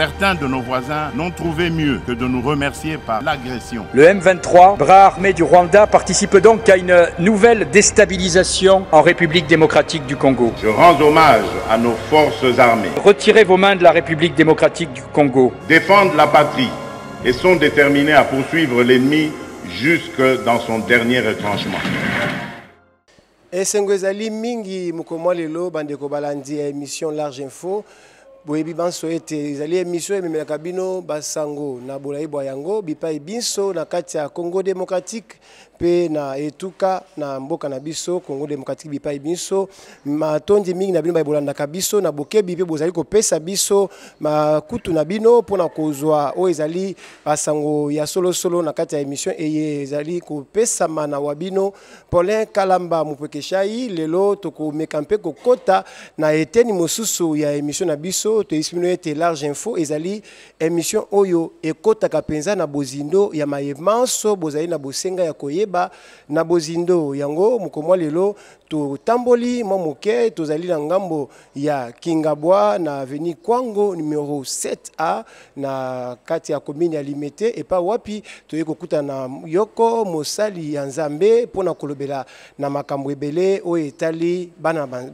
Certains de nos voisins n'ont trouvé mieux que de nous remercier par l'agression. Le M23, bras armé du Rwanda, participe donc à une nouvelle déstabilisation en République démocratique du Congo. Je rends hommage à nos forces armées. Retirez vos mains de la République démocratique du Congo. Défendent la patrie et sont déterminés à poursuivre l'ennemi jusque dans son dernier retranchement. Esengo ezali mingi mukomwa lelo bandeko balandi ya émission Large Info. Boyebi banso ete ezali émission ememelaka bino basango na bolayi bwa yango bipai binso na kati ya Congo démocratique pe na etuka na mboka na biso Congo démocratique bipai binso matondi mingi na bino bayibolandaka biso na bokebi pe bozali kopesa biso makutu na bino mpona kozwa oyo ezali basango ya solo na kati ya émission eye ezali kopesama na wabino Paulin Kalamba Mupekeshai lelo tokomeka mpe kokota na eteni mosusu ya émission na biso to ismino ete Large Info ezali émission oyo ekotaka penza na bozindo ya mayemanso bozali na bosenga ya koyeba na bozindo yango mukomwa lelo to tamboli momoke tozali na ngambo ya Kingabwa na avenue Kwango numéro 7A na kati ya commune ya Limete epa wapi toye kokuta na yoko mosali ya Nzambe pona kolobela na makambo ebele oyo etali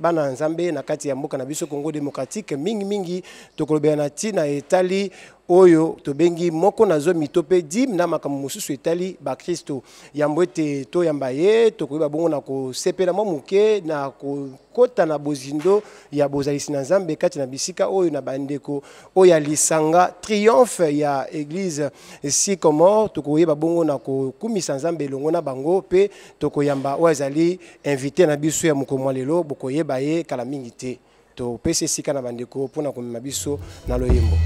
bana Nzambe na kati ya mboka na biso Congo démocratique mingi tokolobela na tina etali oyo tobengi moko na zo mitope dim na makambo mosusu etali ba Kristo yambo ete to yamba ye tokoyeba bongo na kosepela momuke na kota na bozindo ya bozalisi na Nzambe kati na bisika oyo na bandeko oyo ya lisanga triomphe ya église Sycomore tokoyeba bongo na kokumisa Nzambe elongo na bango pe tokoyamba oyo azali invité na biso ya mukomwa lelo bokoyeba ye kala mingi te to pese sika na bandeko pona komema biso na loyembo.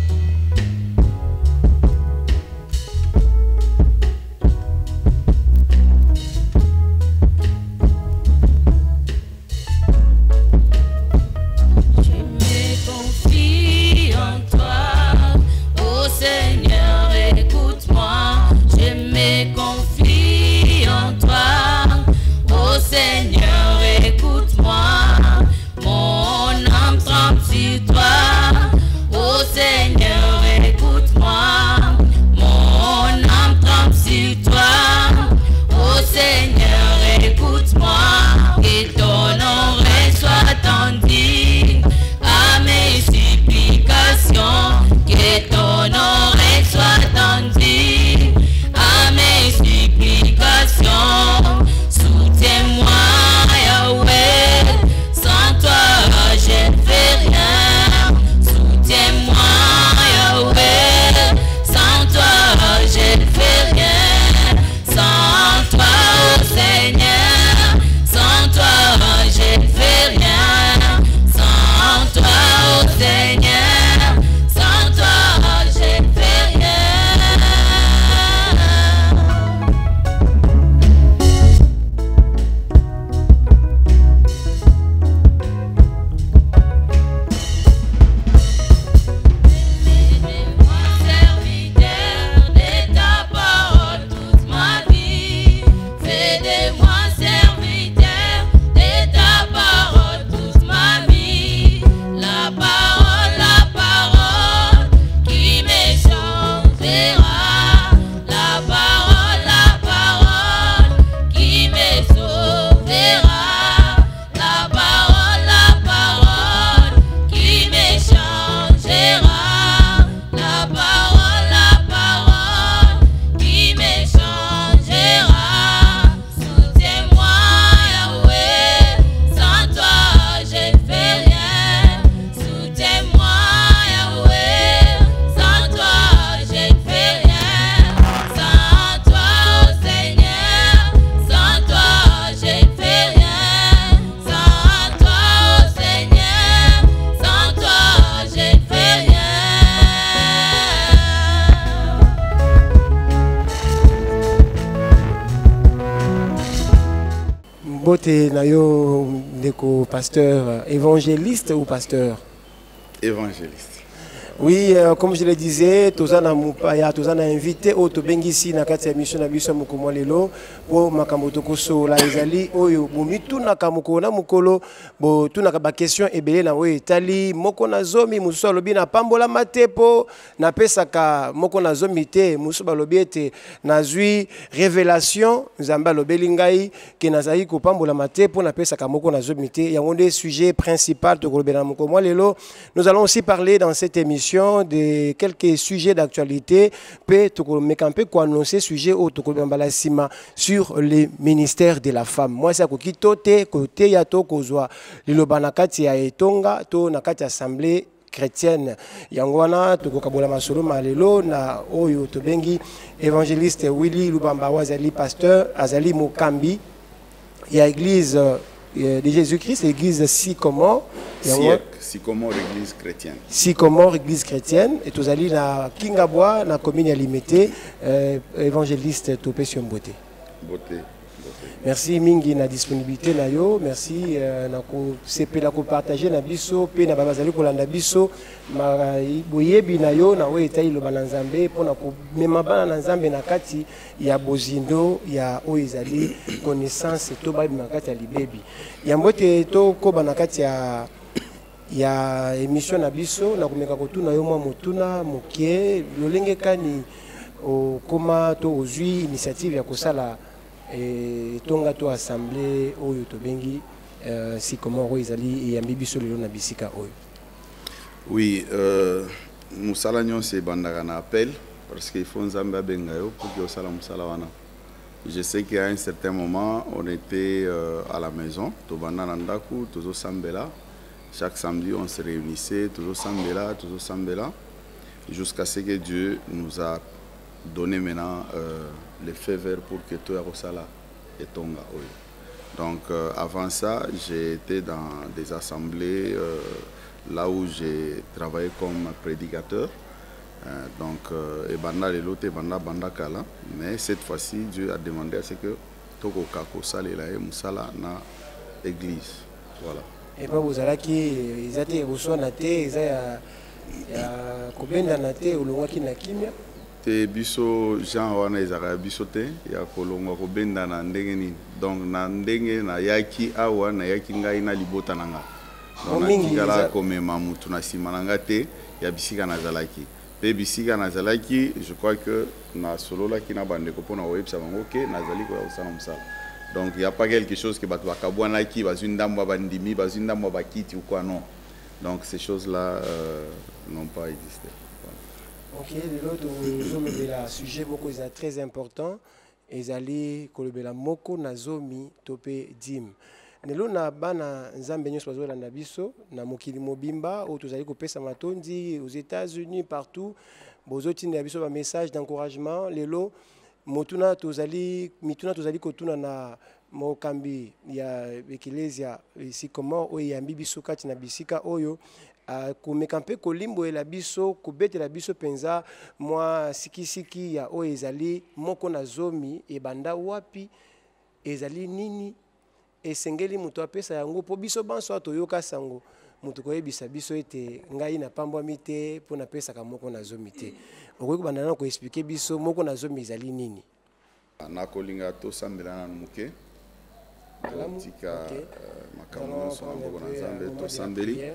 Bote na yo deko pasteur évangéliste ou pasteur? Évangéliste. Oui, comme je le disais, tous on a invité au Tobengisi na kati ya mission na biso mukolo lelo po makambo tokoso la ezali oyo bumitu na kamuko na mukolo bo tuna ba question ebele na oyo etali moko na zomi musu alobi na pambola matepo na pesaka moko na zomi te musu balobi ete nazwi révélation nzamba lobeli ngai ke nazali ko pambola matepo na pesaka moko na zomi te yango nde sujet principal tokolobela mukolo lelo. Nous allons aussi parler dans cette émission de quelques sujets d'actualité, pour annoncer sujet sur les ministères de la femme. Moi, c'est côté yato kozwa lilobanakati ya etonga to nakati assemblée chrétienne. Yangwana tokokabola masolo malelo na oyo tobengi évangéliste Willy Lubamba Wazali pasteur Azali Mokambi ya église de Jésus-Christ, l'église Sycomore. Sycomore, église chrétienne. Sycomore, église chrétienne. Et tous allés na Kingabois, na commune Limité, évangéliste Topé Siomboté. Beauté. Merci mingi na disponibilité na yo, merci na ko sepe la ko partager na biso pe na babazali ko landa biso ma boyebi na yo na we etai lo bananzambe pona ko mema bana na nzambe na kati ya bozindo ya oizali connaissance to ba na kati ya libebi ya mbote to ko bana kati ya émission na biso na komeka ko tuna yo mwa motuna mokie lolenge kani o koma to ozui initiative ya kosala et tonga to assemblée oyo to bengi Sycomore izali et biso lelo na bisika oyo. Oui, musala nyonse bandaka na appel parce qu'il faut nzambe benga yo pour que osala musala wana. Je sais qu'à un certain moment on était à la maison to banda na ndaku tozo sambela chaque samedi on se réunissait tozo sambela jusqu'à ce que Dieu nous a donné maintenant les feux verts pour que tout Yarosala et Tonga. Donc avant ça, j'ai été dans des assemblées là où j'ai travaillé comme prédicateur. Donc, Ebanda Lelote, Banda Kala. Mais cette fois-ci, Dieu a demandé à ce que Toko Kako Salé Moussala na église. Voilà. Et pas vous allez qui ils étaient au soin à thé, ils ont combien d'années au loin qui n'a kimia. Te biso Jean wana ezaka biso te ya kolongwa ko benda na ndenge ni donc na ndenge na yaki awa na yaki ngai na libota nanga donc na ko mema mutu na sima nanga te ya bisika na zalaki pe bisika na zalaki je crois que na solo la ki na bande ko pona websa bango ke na zali ko ya usana musala donc il y a pas quelque chose que batu bakabwana ki bazindambo bandimi bazindambo bakiti ou quoi non donc ces choses là n'ont pas existé. Ok, l'autre sujet beaucoup très important. Ezali kolobela moko nazomi tope dim. Nelo na bana nzambe nyonso bazola na biso na mokili mobimba o tozali kopesa matondi aux États-Unis partout. Bozotine ya biso ba message d'encouragement. Lelo mituna tozali kotuna na mokambi ya eklezia Sycomore o yambi biso kati na bisika oyo. Komekampe kolimbo la biso kobete la biso penza moi sikisiki ya o ezali moko na zomi e banda wapi ezali nini esengeli muto apesa yango po biso banso atoyoka sango muto koyebisa biso ete ngai na pambwa mite po na pesa ka moko na zomi te okoki bandana ko expliquer biso moko na zomi ezali nini na kolinga to sambela na muke tika makambo so moko na nzambe to sambeli.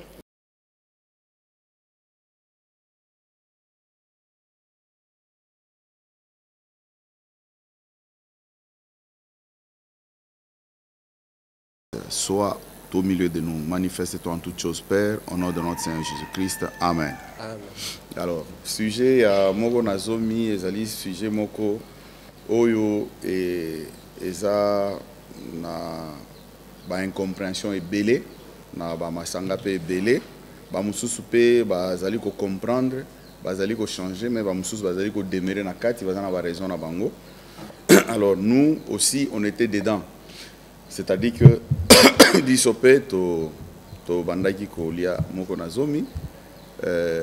Sois au milieu de nous, manifeste-toi en toutes choses, Père, au nom de notre Seigneur Jésus-Christ. Amen. Amen. Alors, sujet à Moko Nazomi, ezali sujet Moko Oyo et eza na ba incompréhension et belé, na ba masanga pe belé, ba mususu pe ba zali ko comprendre, ba zali ko changer, mais ba mususu ba zali ko demeurer na kati, ba na ba raison na bango. Alors nous aussi on était dedans. C'est-à-dire que bisope to bandaki ko lia moko nazomi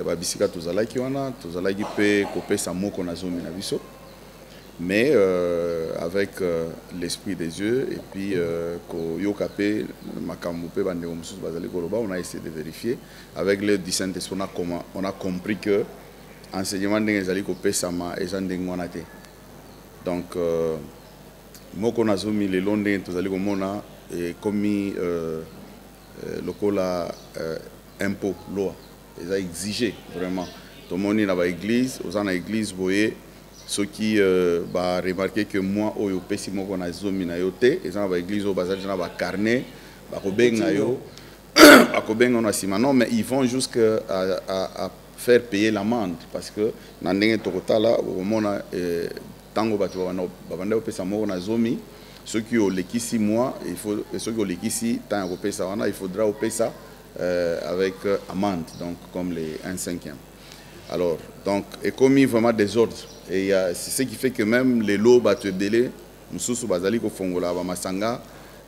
ba bisika tozalaki wana tozalaki pe kopesa moko nazomi na biso mais avec l'esprit des yeux, et puis on a essayé de vérifier. Avec l'aide du Saint-Esprit, on a compris que l'enseignement des Sama et donc, moi, on a mis les Londres, et commis le impôt, loi. Ils ont exigé vraiment. Tout le monde est dans l'église, aux gens dans l'église, vous voyez, ceux qui ont remarqué que moi, au Yopé, si moi, on a zoomé dans l'église, ils ont dans l'église, au bazar, ils ont un carnet, mais ils vont jusqu'à faire payer l'amende parce que dans les là, au moment tango babanda opesa moko na zomi ceux qui ont les 6 mois il faut ceux qui ont les 6 tant opesa wana il faudra opesa avec amende donc comme les 1/5. Alors donc et commis vraiment des ordres et c'est ce qui fait que même les lots batebele mususu bazali ko fongola ba masanga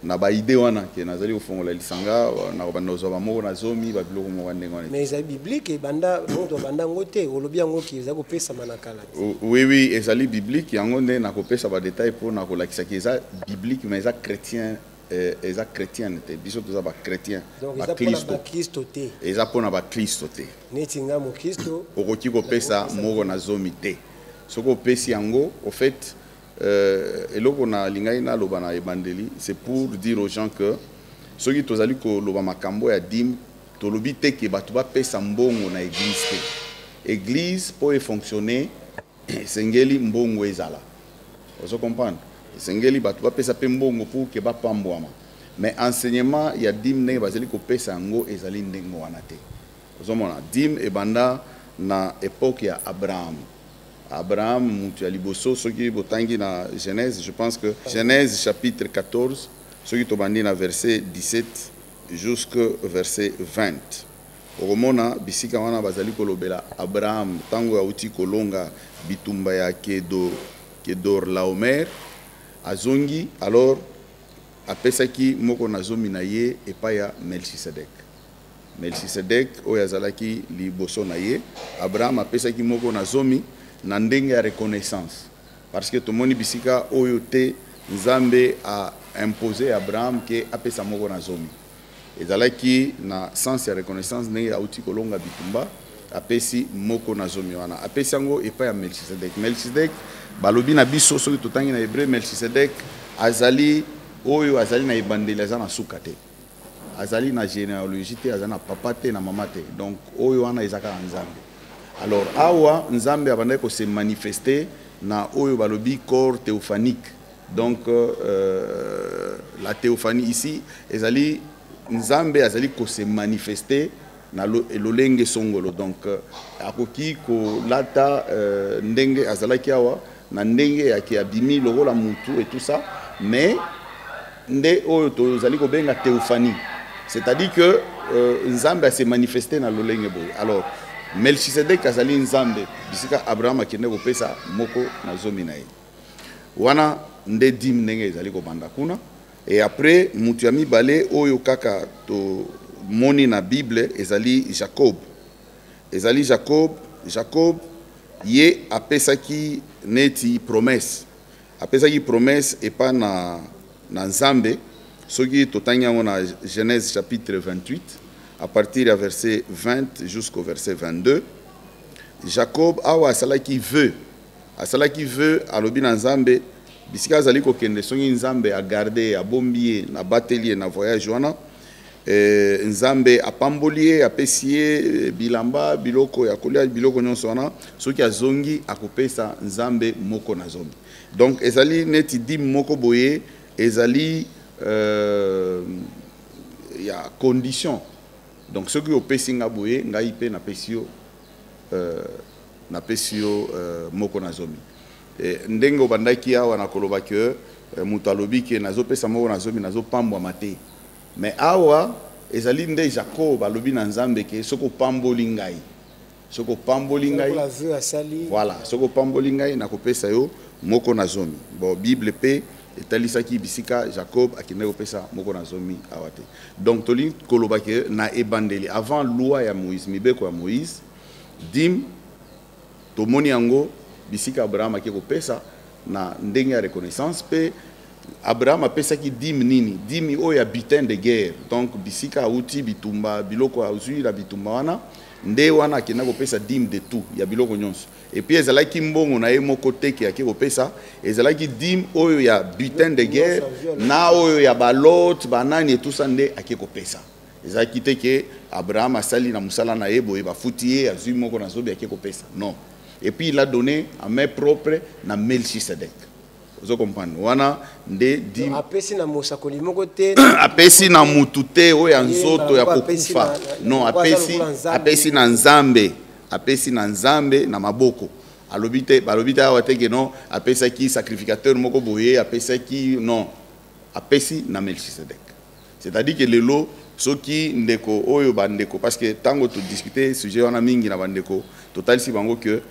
na ba idée wana ke nazali ko fongola lisanga na ba nozo ba moko na zomi ba biloko mo wande ngone mais c'est biblique et banda moto banda ngote olobi yango ki za ko pesa manakala oui ezali biblique yango ne na ko pesa ba détail pour na ko lakisa ki eza biblique mais eza chrétien eza chrétienté biso toza ba chrétien ba Kristo te eza pona ba Kristo te neti nga mo Kristo okoki ko pesa moko na zomi te soko pesi yango au fait et là on a l'ingéna lobana ebandeli c'est pour dire aux gens que ceux qui tozali ko loba makambo ya dim to lobi te ke batu ba pesa mbongo na église te église pour fonctionner sengeli mbongo ezala vous comprenez sengeli batu ba pesa pe mbongo pour ke ba pambwama mais enseignement ya dim ne bazali ko pesa ngo ezali ndengo wana te vous mona dim e banda na époque ya Abraham, Moutialiboso, ceux qui botangi dans Genèse, je pense que Genèse chapitre 14, ceux qui tobandi dans verset 17 jusqu'au verset 20. Au moment bisika wana bazali kolobela Abraham tango auti kolonga bitumba ya Kedor Laomer azongi alors apesaki moko nazomi na ye epaya Melchisedek. Melchisedek oyo azalaki liboso na ye Abraham apesaki moko nazomi na ndenge ya reconnaissance parce que tout le monde bisika oyo te Nzambe a imposé Abraham ke apesa moko na zomi ezalaki na sens ya reconnaissance ndenge ya uti kolonga bitumba apesi moko na zomi wana apesi yango epa ya Melchisedek balobi na biso soki totangi na hébreu Melchisedek azali oyo azali na ebandeli aza na suka te azali na généalogie te azali na papa te na mama te donc oyo wana ezaka na Nzambe. Alors, awa Nzambe abandai ko se manifester na oyo balobi corps théophanique. Donc la théophanie ici ezali Nzambe azali ko se manifester na lolenge songolo. Donc akoki ko lata ndenge azalaki awa na ndenge ya ki abimi lokola mutu et tout ça, mais nde oyo tozali ko benga théophanie. C'est-à-dire que Nzambe a se manifester na lolenge boy. Alors Melchisedek azali Nzambe bisika Abraham akende kopesa moko na zomi na ye wana nde dim ndenge ezali kobanda kuna et après mutu ya mibale oyo kaka to moni na Bible ezali Jacob ye apesaki neti promesse epa na Nzambe soki totangi yango na Genèse chapitre 28 à partir du verset 20 jusqu'au verset 22, Jacob awa asalaki vœu alobi na Nzambe bisika azali ko kende songi Nzambe a garder a bombier na batelier na voyage wana Nzambe apambolier apesier bilamba biloko ya kolia biloko nyonso wana soki azongi akopesa Nzambe moko na zomi. Donc ezali neti dim moko boye ezali ya condition. Donc ce qui est pesinga boye ngai pe na pesio moko na zomi ndengo bandaki awa na koloba ke mutu alobi ke nazo pesa moko na zomi nazo pambwa mate mais awa ezali nde Jacob alobi na Nzambe ke soko pamboli ngai voilà soko pamboli ngai na kopesa yo moko na zomi bon Bible pe etalisaki bisika Jacob akende kopesa moko na zomi awate. Donc toli koloba ke na ebandeli avant loi ya Moïse mibeko ya Moïse dim tomoni yango bisika Abraham akiko pesa na ndenge ya reconnaissance pe Abraham apesaki dîme nini dîme oyo ya butin de guerre donc bisika auti bitumba biloko azwi la bitumba wana nde wana akenda kopesa dîme de tout ya biloko nyonso et puis ezalaki mbongo na ye moko teke ake kopesa ezalaki dîme oyo ya butin de guerre na oyo ya balot banani et tout ça nde ake kopesa ezalaki teke Abraham asali na musala na ye boye bafuti ye azwi moko na zobe ake kopesa non et puis il a donné à main propre na Melchisedec. Vous comprenez? Wana nde di apesi na mosakoli moko te apesi na mutute o ya nzoto ya kokufa non apesi na nzambe na maboko alobite balobite awa teke non apesa ki sacrificateur moko boye apesa ki non apesi na Melchisedec. C'est-à-dire que lelo soki ndeko oyo bandeko parce que tango to discuter sujet wana mingi na bandeko total si bango que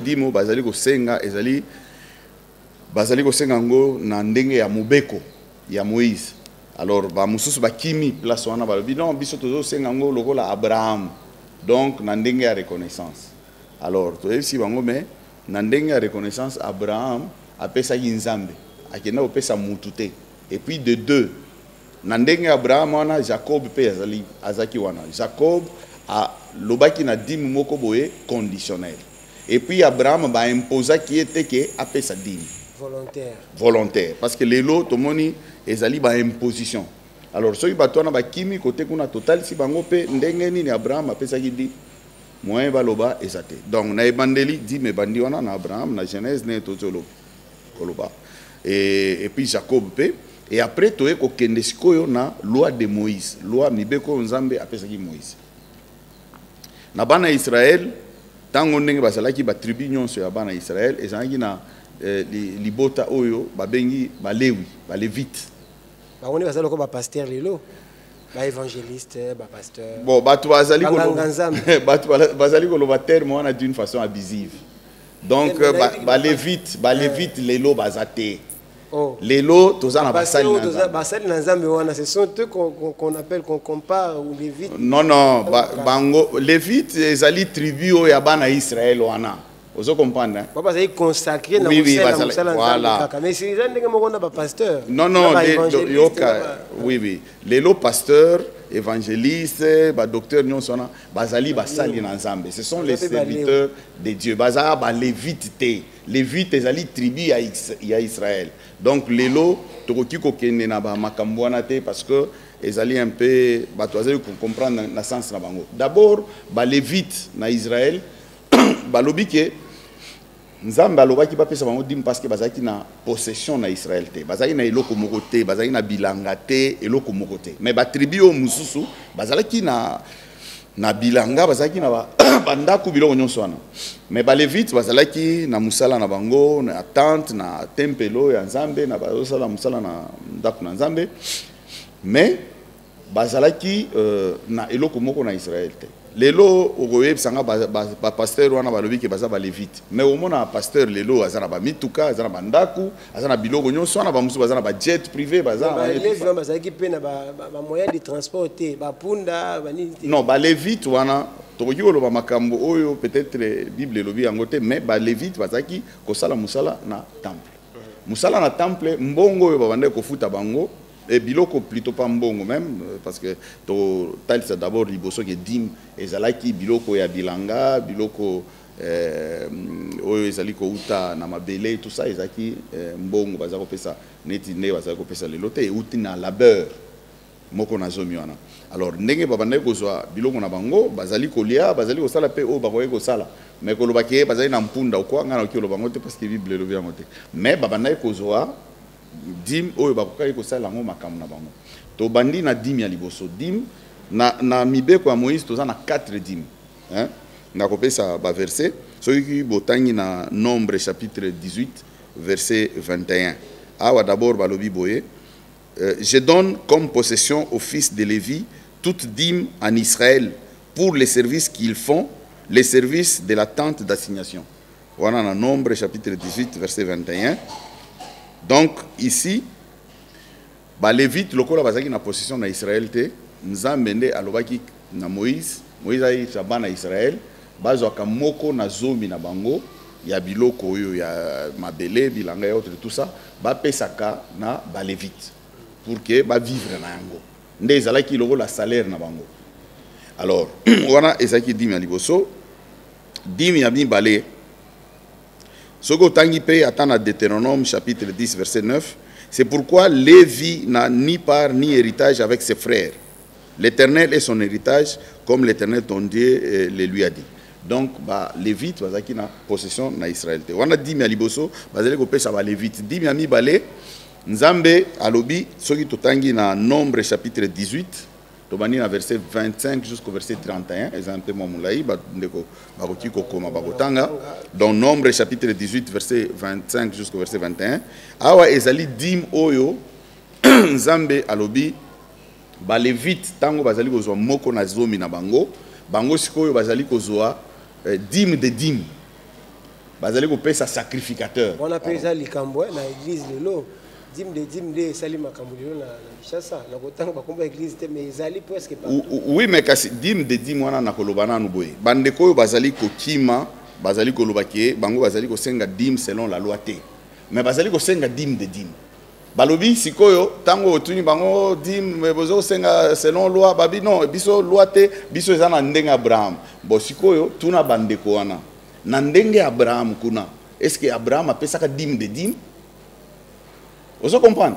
dimo bazali ko senga ezali bazali ko senga ngo na ndenge ya mobeko ya Moïse alors ba mususu ba kimi place wana ba non biso tozo senga ngo lokola Abraham donc na ndenge ya reconnaissance alors to si bango mais na ndenge ya reconnaissance Abraham apesa nzambe akenda opesa mutute et puis de deux na ndenge Abraham wana Jacob pe azaki wana Jacob a lobaki na dîme moko boye conditionnel et puis Abraham ba imposa qui était que apesa dîme volontaire parce que les lots tomoni ezali ba imposition alors soki batwana ba kimi côté kuna total si bango pe ndenge nini Abraham apesa ki di moyen baloba ezate donc na ebandeli dîme bandi wana na Abraham na Genèse ne tozolo koloba et puis Jacob pe et après toye ko kende sikoyo na loi de Moïse loi mibeko nzambe apesa ki Moïse na bana Israël tango ndenge basalaki ba tribu nyonso ya bana Israël ezanaki na libota oyo babengi balewi balevite baone bazalo ko ba pasteur lelo ba évangéliste ba pasteur bon batu bazali ko batu bazali ko loba terme wana d'une façon abusive donc balevite lelo bazate lelo tozana basali na nzambe wana ce sont eux qu'on appelle qu'on compare ou lévite non bango lévite ezali tribu ya bana Israël wana vous comprenez papa ça est consacré dans voilà mais si les ndenge moko na ba pasteur non yoka oui les pasteurs évangélistes ba docteurs nyonso na bazali basali na nzambe ce sont les serviteurs de Dieu bazala ba lévite te lévite ezali tribu ya Israël donc lelo tokoki ko kende na ba makambo wana te parce que ezali un peu bato azali ko comprendre na sens na bango d'abord ba lévite na Israël balobi ke nzambe alobaki bapesa bango dîme parce que bazaki na possession na Israël te bazaki na eloko moko te bazaki na bilanga te eloko moko te mais ba tribu o mususu bazalaki na bilanga bazaki na bandako biloko nyonso wana mais ba lévite bazalaki na musala na bango na tente na tempelo ya nzambe na bazosala musala na ndako na nzambe mais bazalaki na eloko moko na Israël te lelo okoye sanga ba pasteur wana balobi ke baza ba lévite mais au mona pasteur lelo azana ba mituka azana ba ndaku azana biloko nyonso wana ba musu bazana ba jet privé bazana ba lévite bazaki pe na ba moyen de transport te ba punda ba nini non ba lévite wana tokoki koloba makambo oyo peut-être Bible elobi yango te mais ba lévite bazaki kosala musala na temple musala na temple mbongo oyo babande kofuta bango et biloko plutôt pas mbongo même parce que to talisa d'abord liboso ke dim ezalaki biloko ya bilanga biloko oyo ezali ko uta na mabele tout ça ezaki mbongo bazako pesa neti ne bazako pesa lelo te uti na labeur moko na zomi wana alors ndenge babanda kozwa biloko na bango bazali kolia bazali kosala pe o bakoye kosala mais koloba ke bazali na mpunda okwa ngana okilo bango te parce que Bible lobi yango te mais babanda kozwa dim oyo bakokaki kosala yango makambo na bango to bandi na dim ya liboso dim na mibeko ya Moïse toza na 4 dim hein na kopesa ba verset soki botangi na Nombre chapitre 18 verset 21 awa d'abord balobi boye je donne comme possession aux fils de Lévi toute dîme en Israël pour les services qu'ils font les services de la tente d'assignation voilà na Nombre chapitre 18 verset 21. Donc ici, ba lévite lokola bazaki na possession na Israël te, nzambe nde alobaki na Moïse, Moïse ayi bana Israël, bazwaka moko na zomi na bango il y a biloko il y a mabele bilanga et autres tout ça ba pesaka na ba lévite pour que ba vivre na yango nde ezalaki loko la salaire na bango. Alors wana ezaki dimi ya liboso dimi ya mibale soko tangi pe atana Deutéronome chapitre 10 verset 9. C'est pourquoi Lévi n'a ni part ni héritage avec ses frères. L'Éternel est son héritage, comme l'Éternel ton Dieu le lui a dit. Donc, Lévite, bazaki na possession na Israël. On a dit mi aliboso, bazali ko pesa ba Lévite. Dit mi ami balé, Nzambe alobi, soki totangi na Nombre chapitre 18, tobani na verset 25 jusqu'au verset 31, exemple moulaï, ndeko bakoti kokoma bakotanga. Dans Nombre chapitre 18 verset 25 jusqu'au verset 21, awa ezali dim oyo Nzambe alobi ba Lévite tango bazali kozwa moko na zomi na bango, bango sikoyo bazali kozwa dîme de dîme. Bazali ko pesa sacrificateur. On appelle ça likambo na église lelo. Dîme de sali makambo lelo na Kinshasa. Na kotanga bakomba église te mais ezali presque pas. Oui mais kasi dîme de dîme wana na kolobana no boye. Bandeko oyo bazali ko kima, bazali ko lobaki, bango bazali ko senga dîme selon la loi te. Mais bazali ko senga dîme de dîme. Balobi sikoyo tango otuni bango dîme bozo senga selon loi babi non biso loi te biso ezana ndenga Abraham. Bo sikoyo tuna bandeko wana na ndenge Abraham kuna est-ce que Abraham apesaka dîme de dîme? Vous comprenez?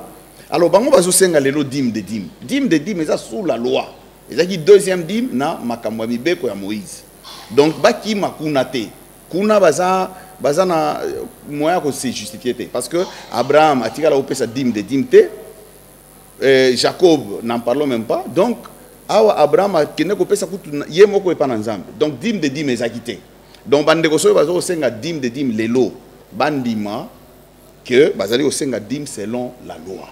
Alors bango bazo senga lelo dîme de dîme. Dîme de dîme eza sous la loi. Ezaki deuxième dîme na makambo mibeko ya Moïse. Donc baki makuna te. Kuna baza na moyen ko se justifier te parce que Abraham atika la opesa dîme de dîme te. Jacob n'en parlons même pas. Donc awa Abraham kene ko pesa kutu ye moko epa na Nzambe. Donc dîme de dîme ezakite. Donc bandeko soyo bazo senga dîme de dîme lelo bandima que bazali ko senga dîme selon la loi.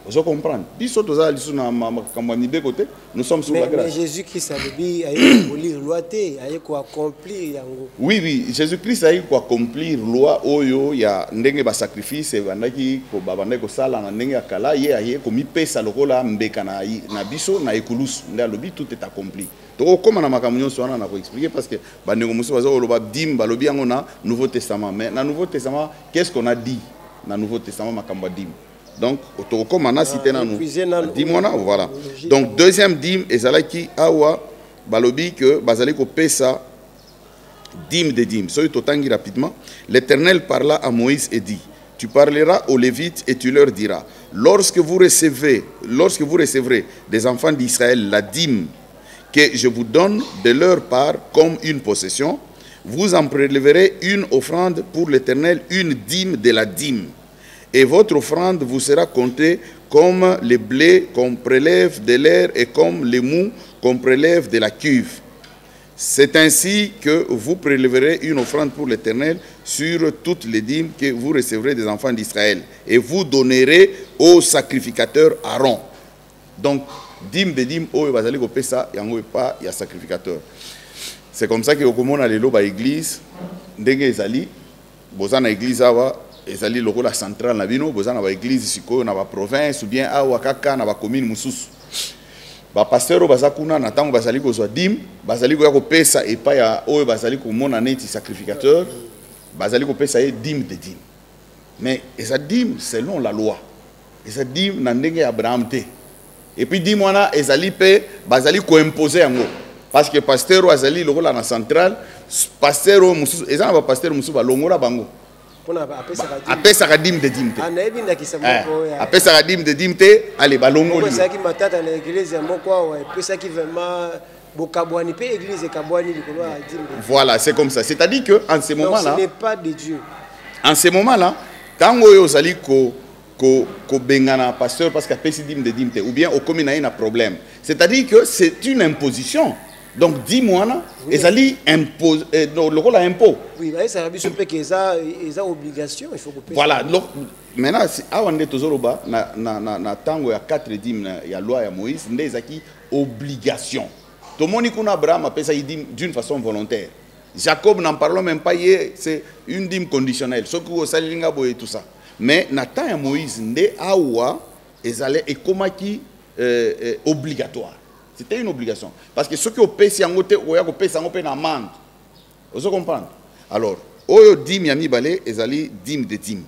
Vous comprenez? Biso toza lisu na makamani be côté nous sommes sous la grâce. Mais Jésus-Christ a dit aye ko lire loi te aye ko accomplir yango. Oui Jésus-Christ a eu ko accomplir loi oyo ya ndenge ba sacrifice bandaki ko babanda ko sala na ndenge akala ye aye ko mi pesa lokola mbeka na biso na ekulusu ndalobi tout est accompli. Donc comme na makambo nyonso wana na ko expliquer parce que bandeko musu bazo loba dim balobi yango na Nouveau Testament mais na Nouveau Testament qu'est-ce qu'on a dit na Nouveau Testament makambo dim. Donc comme on a cité na nous dimona voilà. Donc deuxième dîme ezalaki awa balobi que bazali ko pesa dîme de dîme. Soy totangi rapidement. L'Éternel parla à Moïse et dit: Tu parleras aux Lévites et tu leur diras: lorsque vous recevrez des enfants d'Israël la dîme que je vous donne de leur part comme une possession, vous en prélèverez une offrande pour l'Éternel, une dîme de la dîme. Et votre offrande vous sera comptée comme le blé qu'on prélève de l'air et comme le mou qu'on prélève de la cuve. C'est ainsi que vous prélèverez une offrande pour l'Éternel sur toutes les dîmes que vous recevrez des enfants d'Israël. Et vous donnerez au sacrificateur Aaron. Donc, dîme de dîme, oh, bazali ko pesa yango pas ya sacrificateur. C'est comme ça que au komona lelo ba église ndenge ezali bozana église awa ezali lokola centrale na bino bozana ba église sikoyo na ba province ou bien awa kaka na ba commune mususu. Ba pasteur bazakuna na tango bazali kozwa dîme bazali ko pesa epa ya oyo bazali ko mona neti sacrificateur bazali ko pesa ye dîme de dîme. Mais esa dîme selon la loi. Esa dîme na ndenge ya Abraham te. Et puis dis-moi là, ezali pe bazali ko imposer yango parce que pasteur azali lokola na centrale pasteur mususu ezana ba pasteur mususu ba longola bango pona apesa ka dîme de dîme te anayebi ndakisa moko ya apesa ka dîme de dîme te allez ba longoli ça qui matata na église moko wa pesa qui vraiment bokabwani pe église kabwani likolo ya dîme. Voilà, c'est comme ça. C'est-à-dire que en ce moment là ce n'est pas de Dieu. En ce moment là tango yo zali ko bengana pasteur parce qu'il pesi dîme de dîme te ou bien au commune a un problème. C'est-à-dire que c'est une imposition. Donc dis-moi là, ezali impose le rôle à impôt. Oui, ça veut dire que ça obligation, il faut que voilà, donc maintenant si awande tozoroba na tango ya 4 dîmes ya loi ya Moïse ndezaki obligation. Tout le monde qu'on Abraham a payé ça d'une façon volontaire. Jacob n'en parlons même pas hier, c'est une dîme conditionnelle. Ce que vous savez et tout ça. Mais Nathan et Moïse nde awa ezale et comment qui obligatoire. C'était une obligation parce que ceux qui ont payé yango te oya ko payé yango pe na amende. Vous comprenez? Alors oyo dîme ya mibale ezali dîme de dîme.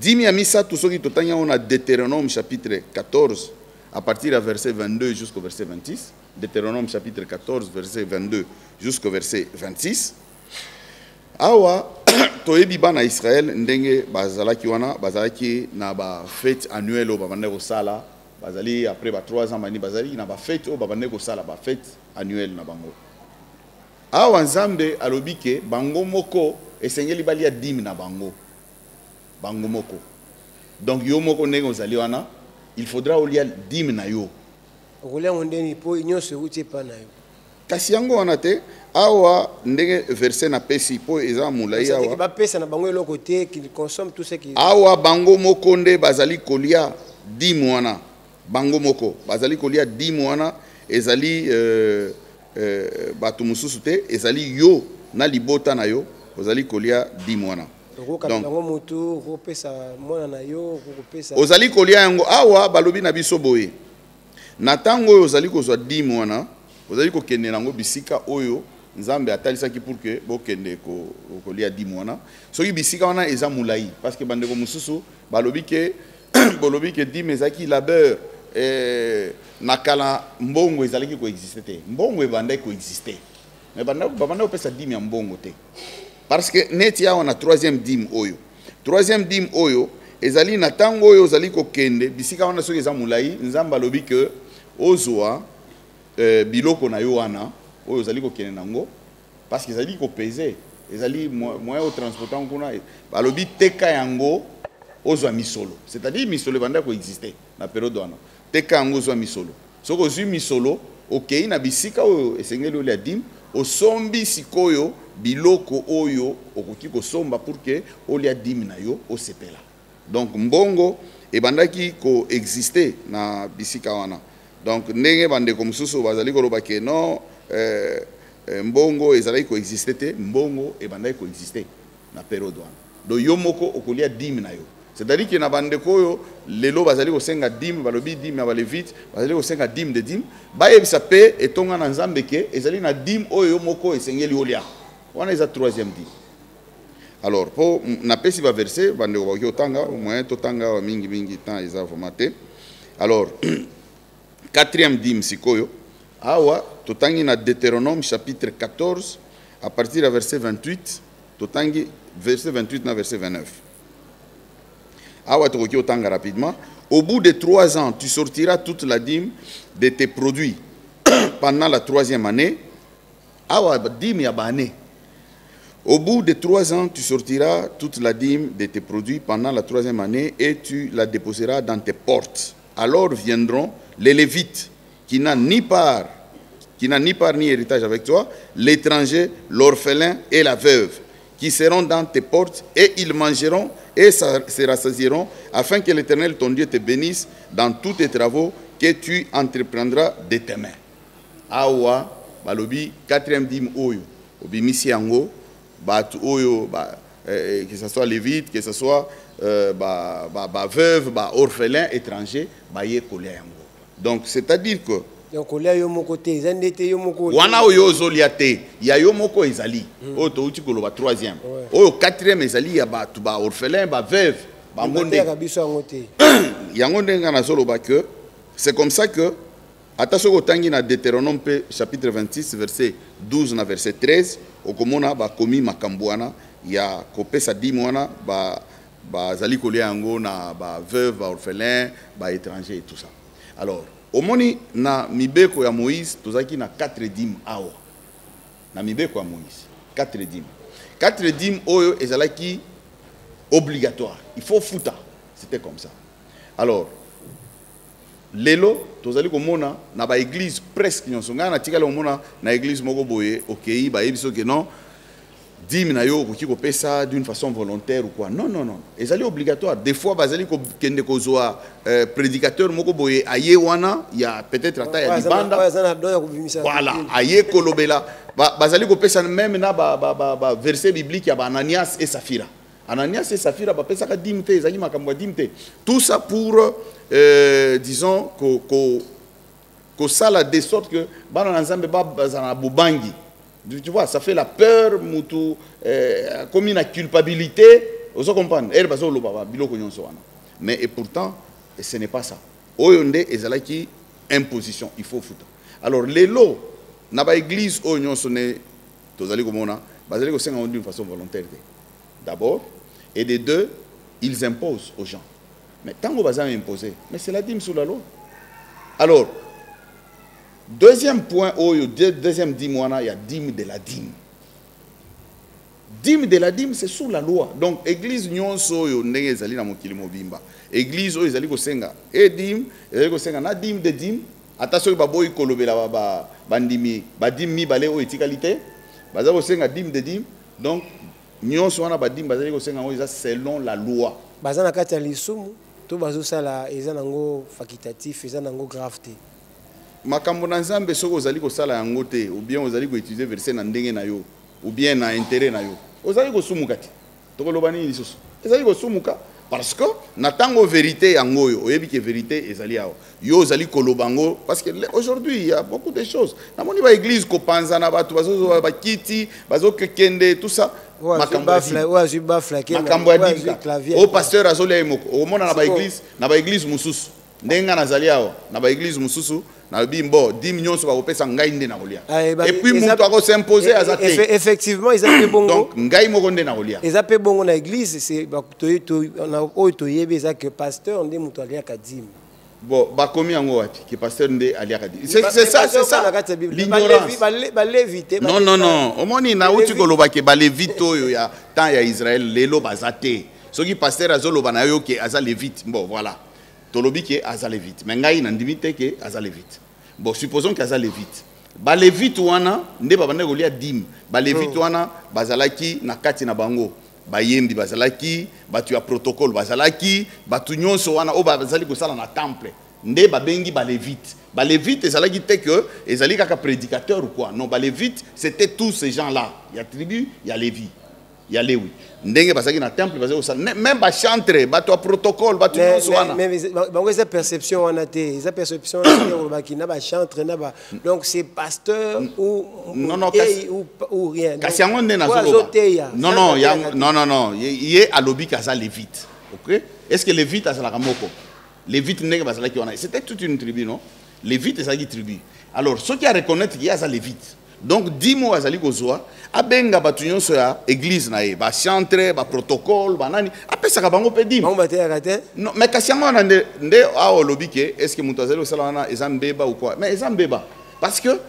Dîme ya misato soki totanga on a Deutéronome chapitre 14 à partir du verset 22 jusqu'au verset 26. Deutéronome chapitre 14 verset 22 jusqu'au verset 26. Awa toyebi bana Israël ndenge bazalaki wana bazalaki na ba fête annuelle o babande ko sala bazali après ba 3 ans mani bazali na ba fête o babande ko sala ba fête annuelle na bango. Awa nzambe alobi ke bango moko esengeli balia dîme na bango. Bango moko. Donc yo moko ndenge ozali wana il faudra olia dîme na yo. Okolia ngondeni po nyonso utie pa na yo. Kasi yango wana te awa ndenge verset na pesi po eza mulai awa ba pesa na bango eloko te qui consomme tout ce qui awa bango moko nde bazali kolia dîme wana bango moko bazali kolia dîme wana ezali batu mususu te ezali yo na libota na yo ozali kolia dîme wana. Donc ozali kolia yango awa balobi na biso boye na tango oyo ozali kozwa dîme wana ozali kokende nango bisika oyo nzambe atalisaki pour que bokende kolia dîme wana soki bisika wana eza mulai parce que bandeko mususu balobi ke bolobi ke dîme ezaki labeur nakala mbongo ezalaki koexiste te mbongo ebandaki koexiste mais babanda kopesa dîme ya mbongo te parce que neti awa na troisième dîme oyo ezali na tango oyo ozali kokende bisika wana soki eza mulai nzambe alobi ke ozwa biloko na yo wana oyo ozali kokende nango parce que ezali kopese ezali moyen transportant kuna balobi teka yango ozwa misolo c'est-à-dire misolo ebanda koexiste na période wana teka yango ozwa misolo soki ozwi misolo okei na bisika oyo esengeli olia dîme osombi sikoyo biloko oyo okoki kosomba pour que olia dîme na yo osepela. Donc mbongo ebandaki koexiste na bisika wana. Donc ndenge bandeko mususu bazali koloba ke non mbongo ezalaki koexiste te mbongo ebandaki koexiste na période wana. Donc yo moko okolia dîme na yo. C'est-à-dire que na bandeko oyo lelo bazali kosenga dîme balobi dîme ya balevite bazali kosenga dîme de dîme bayebisa pe etonga na nzambe ke ezali na dîme oyo moko esengeli olia wana eza troisième dîme. Alors po na pesi ba verset bandeko ba otanga au moins totanga mingi temps eza formate. Alors quatrième dîme sikoyo awa totangi na Deutéronome chapitre 14 à partir du verset 28 totangi verset 28 na verset 29. Awa tokoki otanga rapidement. Au bout de 3 ans, tu sortiras toute la dîme de tes produits pendant la 3e année. Awa dîme ya bané. Au bout de 3 ans, tu sortiras toute la dîme de tes produits pendant la 3e année et tu la déposeras dans tes portes. Alors viendront les Lévites qui n'a ni part ni héritage avec toi, l'étranger, l'orphelin et la veuve, qui seront dans tes portes, et ils mangeront et se rassasieront, afin que l'Éternel, ton Dieu, te bénisse dans tous tes travaux que tu entreprendras de tes mains. Awa, balobi, 4e dîme oyo, obi misi yango, bat oyo, que ce soit lévite, que ce soit veuve, orphelin, étranger, ye kolia yango. Donc, c'est-à-dire que wana oyo ozolia te ya yo moko ezali oyo touti koloba 3e oyo 4e ezali ya batu ba orphelin ba veuve ba ngonde yango ndenga na zoloba que c'est comme ça que attention kotangi na Deutéronome chapitre 26 verset 12 na verset 13 okomona ba komi makambo wana ya kopesa dîme wana ba zali kolia yango na ba veuve ba orphelin ba étranger et tout ça. Alors omoni na mibeko ya Moïse tozaki na 4 dîmes awa na mibeko ya Moïse 4 dîmes 4 dîmes oyo ezalaki obligatoire il faut futa c'était comme ça. Alors lelo tozali komona na ba église presque nyonso ngana tikala komona na église moko boye okei ba yebiso ke non dîme na yo koki kopesa d'une façon volontaire ou quoi. Non. Ezali obligatoire. Des fois bazali ko kende kozwa prédicateur moko boye aye wana ya peut-être ata ya libanda. Voilà, aye kolobela bazali kopesa même na ba verset biblique ya Ananias et Saphira. Ananias et Saphira ba pesa ka dîme te ezali makambo dîme te. Tout ça pour disons ko sala de sorte que bana nzambe ba bazana bubangi. Tu vois, ça fait la peur, comme une culpabilité. Vous comprenez? Mais et pourtant, ce n'est pas ça. Oyonde ezalaki imposition, il faut foutre. Alors les lots, na ba église oyon sonné, tozali komona, bazali ko senga d'une façon volontaire. D'abord, et de deux, ils imposent aux gens. Mais tant qu'on va imposer, mais c'est la dîme sous la loi. Alors, deuxième point, deuxième dîme, il y a dîme de la dîme. Dîme de la dîme, c'est sous la loi. Donc, église nyonso yo ndenge ezali na mokili mobimba. Église oyo ezali kosenga et dîme, ezali kosenga na dîme de dîme. Attention ba boy kolobela ba bandimi, ba dîme mibale oyo etikalité. Baza kosenga dîme de dîme. Donc, nyonso wana ba dîme bazali kosenga oyo selon la loi. Baza na kati ya lisumu, to bazo sala eza nango facultatif, eza nango grave te. Makambo na Nzambe soko ozali kosala yango te, ou bien ozali ko utiliser verset na ndenge na yo, ou bien na intérêt na yo. Ozali kosumuka te. Tokoloba nini lisusu? Ezali kosumuka parce que na tango vérité yango yo, oyebi ke vérité ezali awo. Yo ozali kolobango parce que aujourd'hui il y a beaucoup de choses. Na moni ba église ko panza na batu bazo ba kiti, bazo kekende tout ça. Makambo o pasteur azoli emoko. O mona na ba église mususu. Ndenga nazali awo, na ba église mususu. Et puis moto ako s'imposer à zate. Effectivement, ils ont bon. Donc ngai moko nde na kolia. Ils ont bon na église, c'est on a oito yebe ça que pasteur ndé moto alia kadim. Bon, ba komi yango wapi que pasteur ndé alia kadim. C'est ça, c'est ça. L'ignorance. Ba lévite. Non non non, o moni na uti koloba ke ba lévite oyo ya temps ya Israël lelo bazate. Soki pasteur azoloba na yo ke aza lévite. Bon voilà. Tolobi ke aza lévite. Mais ngai na ndimite ke aza lévite. Bon, supposons qu'aza lévite. Ba lévite wana nde ba bande kolia dim. Ba lévite wana bazalaki na kati na bango. Ba yembi bazalaki, batu ya protocole bazalaki, batu nyonso wana o bazali ko sala na temple. Nde ba bengi ba lévite. Ba lévite ezalaki te que ezali kaka prédicateur ou quoi. Non, ba lévite c'était tous ces gens-là. Il y a tribu, il y a Lévi. Il y a Lévi. Ndenge basaki na temple basaki ko sala même ba chantre, batu ya protocole, batu nyonso wana. Mais ba perception wana te, esa perception na baki na ba chantre na ba. Donc c'est pasteur ou ou rien. Kasi yango nde nazoloba. Non, yé alobi kaza lévite. OK? Est-ce que lévite azala kamoko? Lévite ndenge bazalaki wana. C'était toute une tribu, non? Lévite ezalaki tribu. Alors, ceux qui a reconnaître qu'il y a ça lévite. Donc 10 mots azali kozwa abenga batu nyonso ya église na ye ba chantre ba protocole ba nani apesaka bango pe dim bango bate yakate non mais kasi yango na nde a olobi ke est-ce que mutu azali osala wana eza mbeba ou quoi mais eza mbeba parce que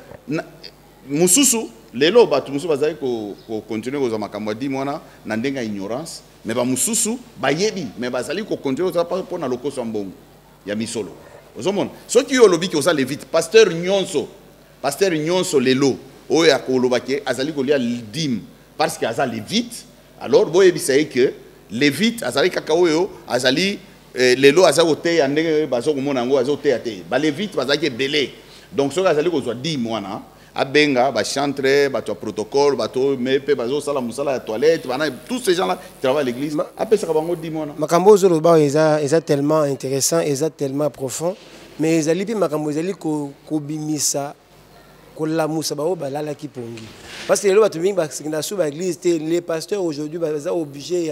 mususu lelo batu mususu bazali ko continuer kozwa makambo ya dim wana na ndenga ignorance mais ba mususu bayebi mais bazali ko continuer kozwa pa na lokoso ya mbongo ya misolo ozomona soki yo olobi ke oza lévite pasteur nyonso lelo oya kolobake azali kolia dim parce que aza lévite alors boye bisaye que lévite azali kaka oyo azali lelo azali te ya ndenge bazo komona ngo azali te ya te ba lévite bazali belé donc soki azali kozwa dim wana abenga ba chantre ba to protocole ba to mepe bazo sala musala ya toilette bana tous ces gens là travaillent à l'église apesa ka bango dim wana makambo zo loba eza tellement intéressant eza tellement profond mais ezali bi makambo ezali ko bimisa la moussa ba balala ki pongi parce que les lois tumingi ba sous l'église les pasteurs aujourd'hui ba obligé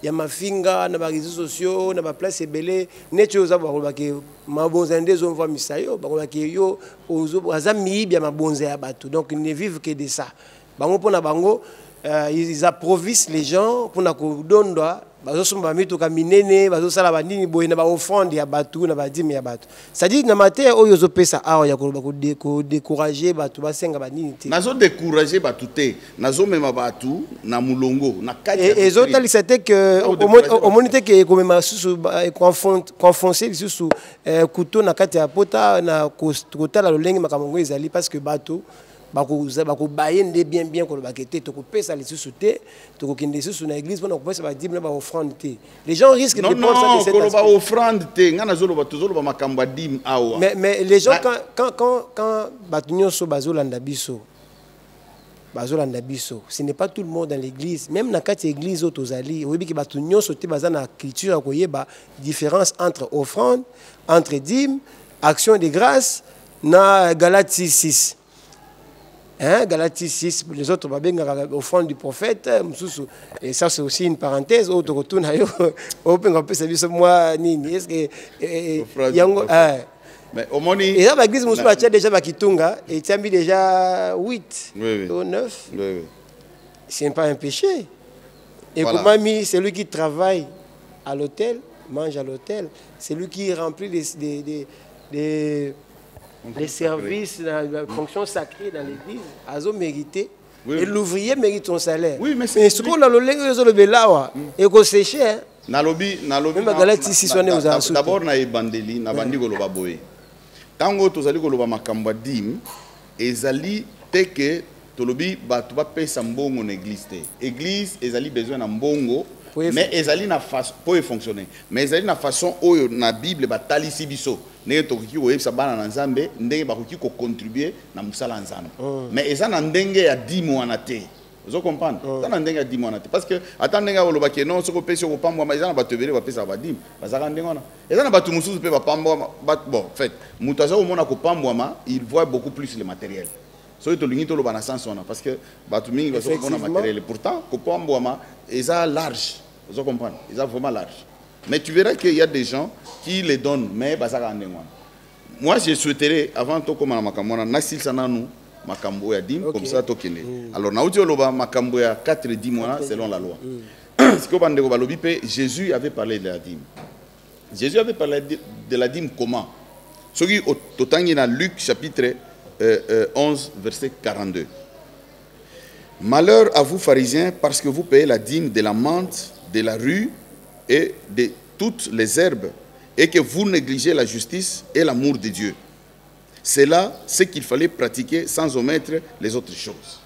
ya mafinga na ba réseaux sociaux na ba place belé neto oza ba ke mabonza ndezo mva misayo ba ko ke yo ozo azami bien mabonza ya bato donc ils ne vivent que de ça bango pona bango ils approvisent les gens pona ko dondwa bazo somba mitu ka minene bazo sala bandini boye na ba offrande ya batu na ba dîme ya batu ça dit na maté oyo zo pesa awa ya ko décourager batu basenga bandini te nazo décourager batu te nazo mema batu na mulongo na kati et autres c'était que au monité que comme ma susu confoncer susu couteau na kati ya pota na kota la lolenge makamongo ezali parce que batu bako bayende bien ko bakete to ko pesa les sous-souté to ko kinde sous na église pour pesa ba dîme na ba offrande te les gens risquent de penser que c'est ça non offrande te ngana zolo ba tozolo ba makamba dîme awa mais les gens quand batunyo so bazolanda biso ce n'est pas tout le monde dans l'église même na kati église otozali oyebi ki batunyo so te bazana culture ko yeba différence entre offrande entre dîme action de grâce na Galates 6 Hein, Galatie 6, les autres, offrande du prophète. Et ça, c'est aussi une parenthèse. Autre retour, moi, Nini. Est-ce que. Mais au moins, et là, l'église musulmane a déjà Bakitunga, et il a mis déjà 8 ou 9. Oui, oui. Ce n'est pas un péché. Et Voilà. comment c'est lui qui travaille à l'hôtel, mange à l'hôtel, c'est lui qui remplit les services, la fonction sacrée dans l'église, a mérité. Oui, et l'ouvrier mérite son salaire. Oui, mais c'est ce qu'on a le là, et qu'on séché. Nalobi, d'abord, na ebandeli, na bandi koloba boye. Tango tozali koloba makambo dim, ezali teke tolobi batu ba pesa mbongo na église te. Église ezali besoin na mbongo, mais ezali na façon pour fonctionner. Mais ezali na façon oyo na Bible ba talisi biso. Ndenge tokoki koyebisa bana na Nzambe, ndenge bakoki ko contribuer na musala Nzambe. Mais eza na ndenge ya dimo wana te. Vous comprenez? Ça n'a pas dit moi parce que attendez gars le baké non ce qu'on peut sur pambo mais ils ont battu verre va pesa va dim ça rend ngona ils ont battu mususu pe va pambo bon fait mutaza au mona ko pambo ma il voit beaucoup plus le matériel so to lingi to lo bana sens on parce que battu mingi va so ko matériel et pourtant ko pambo ma ils ont large vous comprenez ils ont vraiment large mais tu verras qu'il y a des gens qui les donnent mais ça rend ngona moi je souhaiterais avant to comme na makamona na silsana nous makambo ya dim comme ça tokende alors nauti oloba makambo ya 4 et 10 mois selon la loi ce que bande ko balobi pe Jésus avait parlé de la dîme. Jésus avait parlé de la dîme comment soki totangi na Luc chapitre 11 verset 42. Malheur à vous pharisiens parce que vous payez la dîme de la menthe, de la rue et de toutes les herbes et que vous négligez la justice et l'amour de Dieu. C'est là ce qu'il fallait pratiquer sans omettre les autres choses.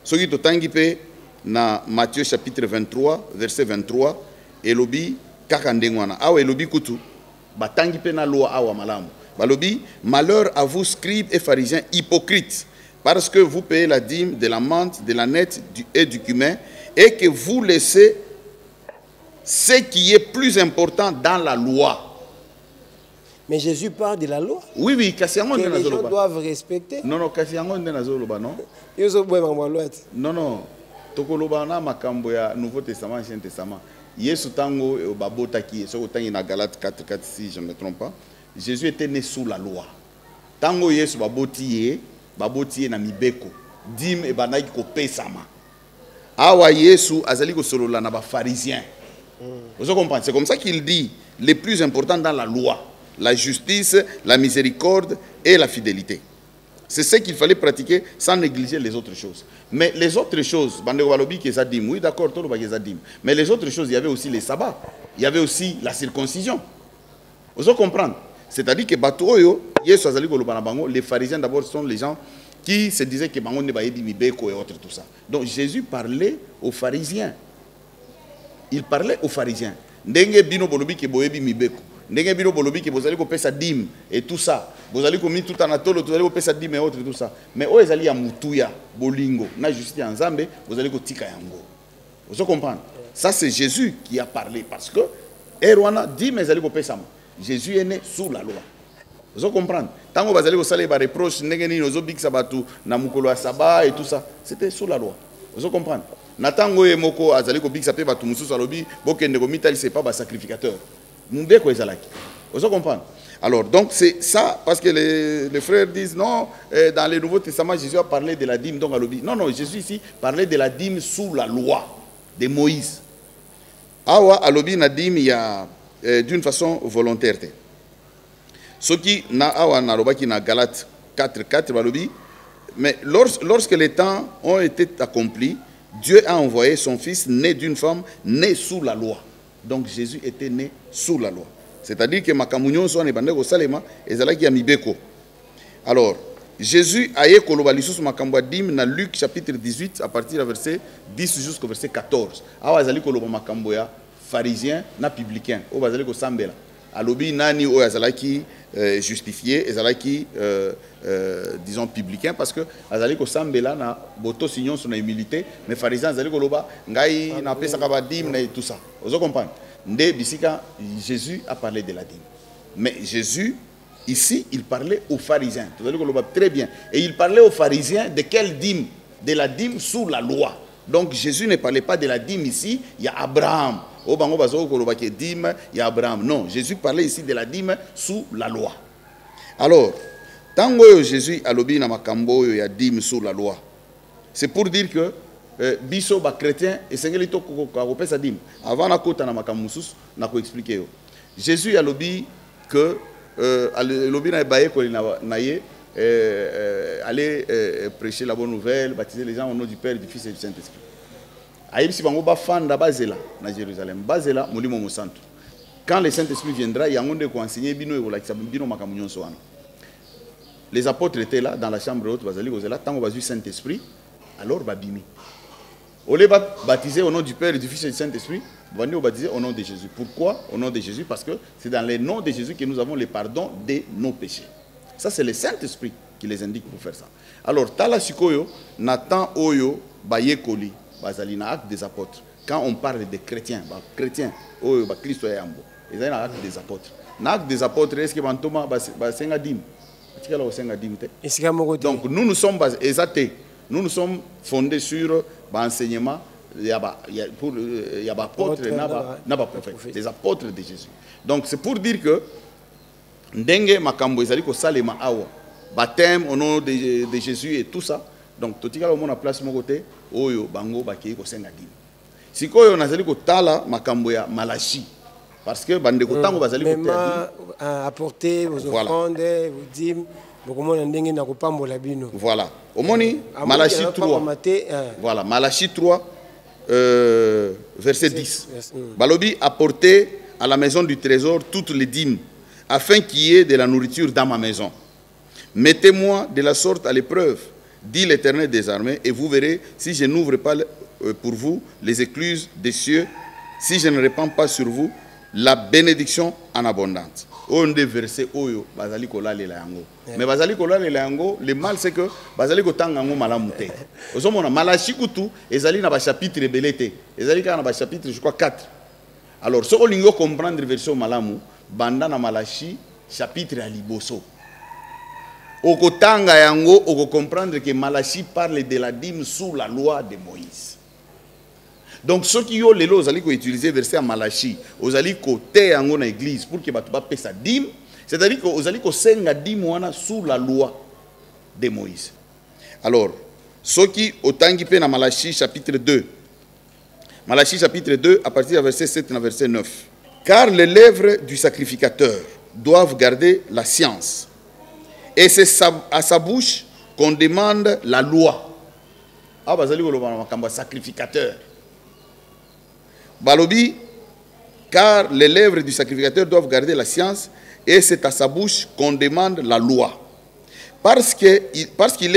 Ce qui est dans Matthieu chapitre 23, verset 23, elobi kakandengwana. Awa elobi kutu, batangi pe na loi awa malamu. Balobi, malheur à vous scribes et pharisiens hypocrites, parce que vous payez la dîme de la menthe, de la nette et du cumin, et que vous laissez ce qui est plus important dans la loi. Mais Jésus parle de la loi. Oui, oui, que les gens doivent respecter. Non, non, non. Non, non. Tokoloba na makambo ya Nouveau Testament, Ancien Testament. Yesu tango babotaki, so tangi na Galates 4:4 si je ne me trompe pas. Jésus était né sous la loi. Tango Yesu baboti na mibeko. Dim e banaki ko pesama. Awa Yesu azali ko solola na ba pharisiens. Vous comprenez? C'est comme ça qu'il dit les plus importants dans la loi. La justice, la miséricorde et la fidélité. C'est ce qu'il fallait pratiquer sans négliger les autres choses. Mais les autres choses, oui d'accord, mais les autres choses, il y avait aussi les sabbats, il y avait aussi la circoncision. Vous comprenez? C'est-à-dire que les pharisiens d'abord sont les gens qui se disaient que bango ne ba yebi mibeko et autres tout ça. Donc Jésus parlait aux pharisiens. Il parlait aux pharisiens. Ndenge bino bolobi ke boyebi mibeko. Ndenge bino bolobi ke bozali ko pesa dîme et tout ça. Bozali ko mi tout anatolo, bozali ko pesa dîme et autres tout ça. Mais o ezali ya mutuya bolingo na justice ya Nzambe, bozali ko tika yango. Vous comprenez? Ça c'est Jésus qui a parlé parce que erwana dîme ezali ko pesa. Jésus est né sous la loi. Vous comprenez? Tango bazali ko sala ba reproche ndenge ni ozo bikisa batu na mukolo ya saba et tout ça, c'était sous la loi. Vous comprenez? Natango e moko azali ko bikisa pe batu mususu alobi bokende ko mitali c'est pas ba sacrificateur. Mbeko ezalaki. Vous comprenez? Alors donc c'est ça parce que les frères disent non dans le Nouveau Testament Jésus a parlé de la dîme donc alobi. Non non, Jésus ici parlait de la dîme sous la loi de Moïse. Awa alobi na dîme il y a d'une façon volontaire. Ce qui na awa na robaki na Galates 4:4 alobi mais lorsque les temps ont été accomplis, Dieu a envoyé son fils né d'une femme né sous la loi. Donc Jésus était né sous la loi. C'est-à-dire que makamunyon so ne bandeko salema ezalaki ya mibeko. Alors, Jésus a yé koloba lisusu makambo dim na Luc chapitre 18 à partir du verset 10 jusqu'au verset 14. Awa azali koloba makambo ya pharisien na publicain. O bazali ko sambela. Alobi nani o azalaki justifié, ezalaki disons publicain parce que azali ko sambela na boto signon son humilité, mais pharisien azali koloba ngai na pesa ka ba dim na tout ça. Vous comprenez? Nde bisika Jésus a parlé de la dîme. Mais Jésus Ici, il parlait aux pharisiens. Très bien. Et il parlait aux pharisiens de quelle dîme? De la dîme sous la loi. Donc Jésus ne parlait pas de la dîme ici, il y a Abraham. Il y a Abraham. Non, Jésus parlait ici de la dîme sous la loi. Alors, tant que Jésus a lobby na makambo il y a dîme sous la loi. C'est pour dire que biso ba chrétien et sengeli to ko ko sa dîme. Avant na kota na makambo sus na ko expliquer. Jésus a lobby que lobby na baye ko na ye aller prêcher la bonne nouvelle, baptiser les gens au nom du Père, du Fils et du Saint-Esprit. Aïbisi bango ba fanda bazela na Jérusalem. Bazela molimo mo santo. Quand le Saint-Esprit viendra, il y a un monde qui enseigner bino et voilà qui s'appelle bino makamunyon soana. Les apôtres étaient là dans la chambre haute, bazali kozela tant que Saint-Esprit, alors babimi. Au lieu de baptiser au nom du Père et du Fils et du Saint-Esprit, on va baptiser au nom de Jésus. Pourquoi au nom de Jésus? Parce que c'est dans le nom de Jésus que nous avons le pardon de nos péchés. Ça, c'est le Saint-Esprit qui les indique pour faire ça. Alors, Tala Sikoyo, Nathan Oyo, Bayekoli, Bazali, na acte des apôtres. Quand on parle des chrétiens, Oyo, Christ et Ambo, ils ont l'acte des apôtres. L'acte des apôtres, est-ce que Bantoma, Basengadim? Donc, nous sommes exaltés. Nous sommes fondés sur l'enseignement. Il y a apôtres, les apôtres de Jésus. Donc, c'est pour dire que Ndenge makambo ezali ko salema awa baptême au nom de Jésus et tout ça. Donc totika lo mona place mon côté oyo bango bakei ko senga dîme. Sikoyo nazali ko tala makambo ya Malachi parce que bande ko tango bazali ko apporter vos offrandes, vos dîmes, bokomona ndenge na ko pambola bino. Voilà. Omoni Malachi 3. Voilà, Malachi 3 verset 10. Balobi apporter à la maison du trésor toutes les dîmes afin qu'il y ait de la nourriture dans ma maison. Mettez-moi de la sorte à l'épreuve, dit l'Éternel des armées, et vous verrez si je n'ouvre pas pour vous les écluses des cieux, si je ne répands pas sur vous la bénédiction en abondance. On des versets oyo bazali kola le yango. Mais bazali kola le yango, le mal c'est que bazali ko tangango malamute. Ozomona Malachi kutu ezali na ba chapitre belete. Ezali ka na ba chapitre je crois 4. Alors ce qu'on comprendre version malamu banda na Malachi chapitre à liboso. Okotanga yango oko comprendre que Malachi parle de la dîme sous la loi de Moïse. Donc ceux qui ont les lois, ils utiliser verset à Malachi, ils allient côté yango na église pour que batu ba pesa dîme, c'est-à-dire que ils allient ko senga dîme wana sous la loi de Moïse. Alors ceux qui otangi pe na Malachi chapitre 2. Malachi chapitre 2 à partir du verset 7 à verset 9. Car les lèvres du sacrificateur doivent garder la science. Et c'est à sa bouche qu'on demande la loi. Ah, bazali ko sacrificateur. Balobi, car les lèvres du sacrificateur doivent garder la science, et c'est à sa bouche qu'on demande la loi. Parce qu'il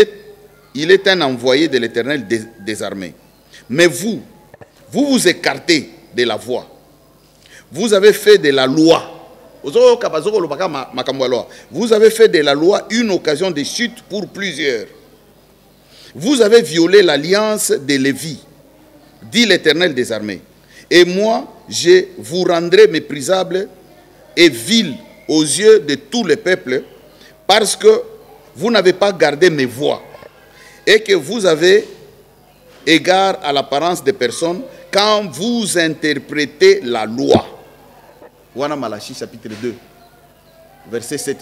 est un envoyé de l'Éternel des armées. Mais vous vous écartez de la voie. Vous avez fait de la loi. Vous avez fait de la loi une occasion de chute pour plusieurs. Vous avez violé l'alliance de Lévi, dit l'Éternel des armées. Et moi, je vous rendrai méprisable et vil aux yeux de tous les peuples, parce que vous n'avez pas gardé mes voies et que vous avez égard à l'apparence des personnes quand vous interprétez la loi. Wana Malachi chapitre 2, verset 7.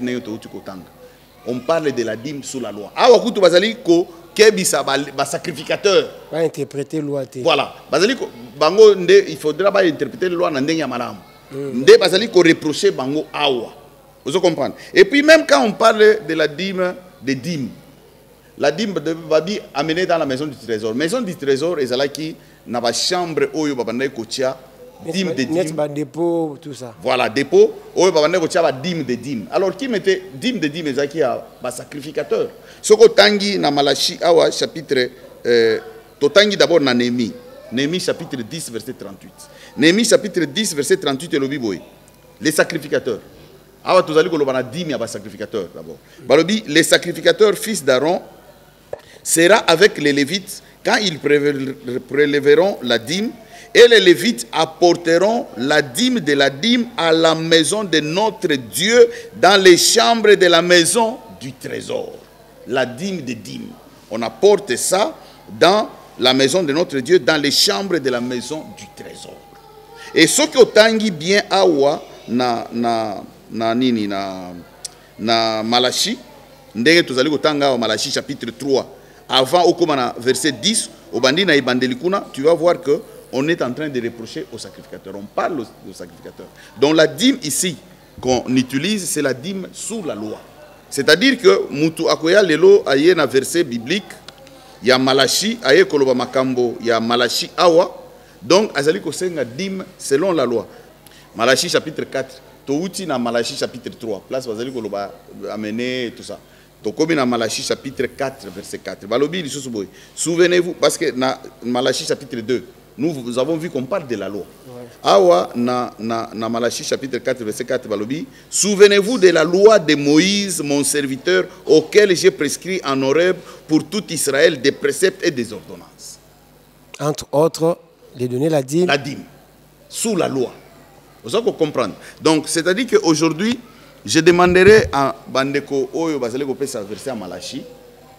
On parle de la dîme sous la loi. Awakutu bazali ko kebisa ba sacrificateur. Va interpréter loi. Voilà. Bazali ko bango nde il faudra pas interpréter la loi na ndenge ya malamu. Nde bazali ko reprocher bango awa. Vous comprenez? Et puis même quand on parle de la dîme des dîmes, la dîme va bien amener dans la maison du trésor. Maison du trésor ezalaki na ba chambre oyo babandai kotia dîme de dîme. Dépôt, tout ça. Voilà, dépôt. Oyo babandai kotia ba dîme de dîme. Alors qui mettait dîme de dîme ezalaki ya ba sacrificateur. Soko tangi na Malachi awa chapitre totangi d'abord na Néhémie. Néhémie chapitre 10 verset 38. Néhémie chapitre 10 verset 38 et le biboy. Les sacrificateurs. Awa tozali ko lobana dîme ya ba sacrificateur d'abord. Balobi les sacrificateurs fils d'Aaron sera avec les Lévites quand ils prélèveront la dîme Et les Lévites apporteront la dîme de la dîme à la maison de notre Dieu dans les chambres de la maison du trésor. La dîme des dîmes. On apporte ça dans la maison de notre Dieu, dans les chambres de la maison du trésor. Et ce qui otangi bien awa na Malachi, ndenge tozali kotanga awa Malachi chapitre 3, avant au verset 10, au bandi na ibandelikuna, tu vas voir que on est en train de reprocher aux sacrificateurs. On parle aux sacrificateurs. Donc la dîme ici qu'on utilise, c'est la dîme sous la loi. C'est-à-dire que mutu akoya lelo aye na verset biblique, il y a Malachi, aye koloba makambo, il y a Malachi awa. Donc azali kosenga dîme selon la loi. Malachi chapitre 4, touti na Malachi chapitre 3. Place azali koloba amener tout ça. Tokomi na Malachi chapitre 4 verset 4. Balobi lisusu boy. Souvenez-vous parce que na Malachi chapitre 2 nous avons vu qu'on parle de la loi. Awa na Malachi chapitre 4 verset 4 balobi, souvenez-vous de la loi de Moïse mon serviteur auquel j'ai prescrit en Horeb pour tout Israël des préceptes et des ordonnances. Entre autres, de donner la dîme. La dîme sous la loi. Vous allez comprendre. Donc c'est-à-dire qu'aujourd'hui je demanderai à Bandeko Oyo bazali ko pesa verset à Malachi.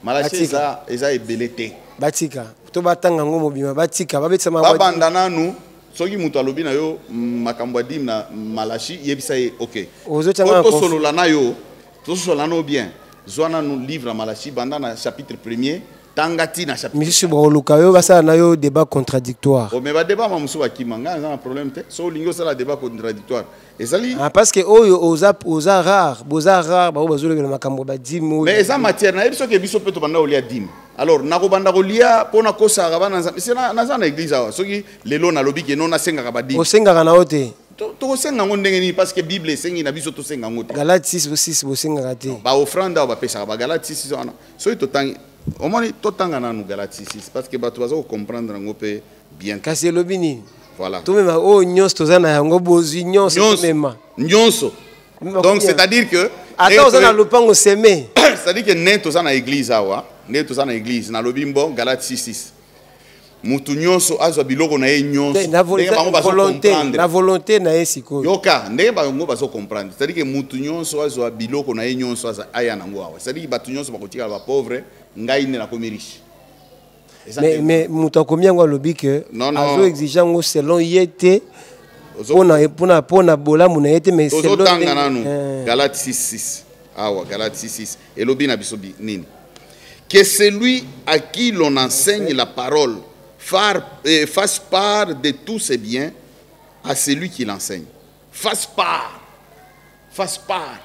Malachi eza ebelete. Batika. To batanga ngomo bima batika babetsa ma babandana nu soki mutu alobi na yo makambo dim na Malachi yebisa ye OK. To solo la na yo, to solo la no bien. Zwana nu livre Malachi bandana chapitre 1er, tangati na chapitre. Monsieur Broluka yo basa na yo débat contradictoire. O me ba débat mamusu ba kimanga na problème te. So lingo ça la débat contradictoire. Parce que aux rares ba bazolo le makambo ba dimo. Mais eza matière na yebiso ke biso peto banda olia dim. Alors nako banda kolia pona kosa ka bana c'est na église awa soki lelo na lobi ke non na senga ka ba dim. O senga na ote. To senga ngondenge ni parce que Bible sengi na biso to senga ngote. Galate 6 bo senga te. Ba offrande ba pesa ba Galate 6 wana. So to tangi au moins to tanga na Galate 6 parce que bato bazo comprendre ngope bien. Kasi lobini. Voilà. Tout même nyonso tozana yango bozi nyonso même. Nyonso. Donc c'est-à-dire que attends ozana lopango semé. C'est-à-dire que né tozana église awa, né tozana église na lobimbo Galate 6. Mutu nyonso azwa biloko na ye nyonso. La volonté na esiko. Yoka, ndenge bango bazo comprendre. C'est-à-dire que mutu nyonso azwa biloko na ye nyonso aya nango awa. C'est-à-dire que batu nyonso bakotika ba pauvre, ngai ne na komi riche. Mais mutu akomi yango alobi que azo exigeant ngo selon yete pona bola muna yete mais selon Galate 6:6. Awa Galate 6:6. Et lobi na biso nini? Que celui à qui l'on enseigne la parole fasse part de tous ses biens à celui qui l'enseigne. Fasse part. Fasse part.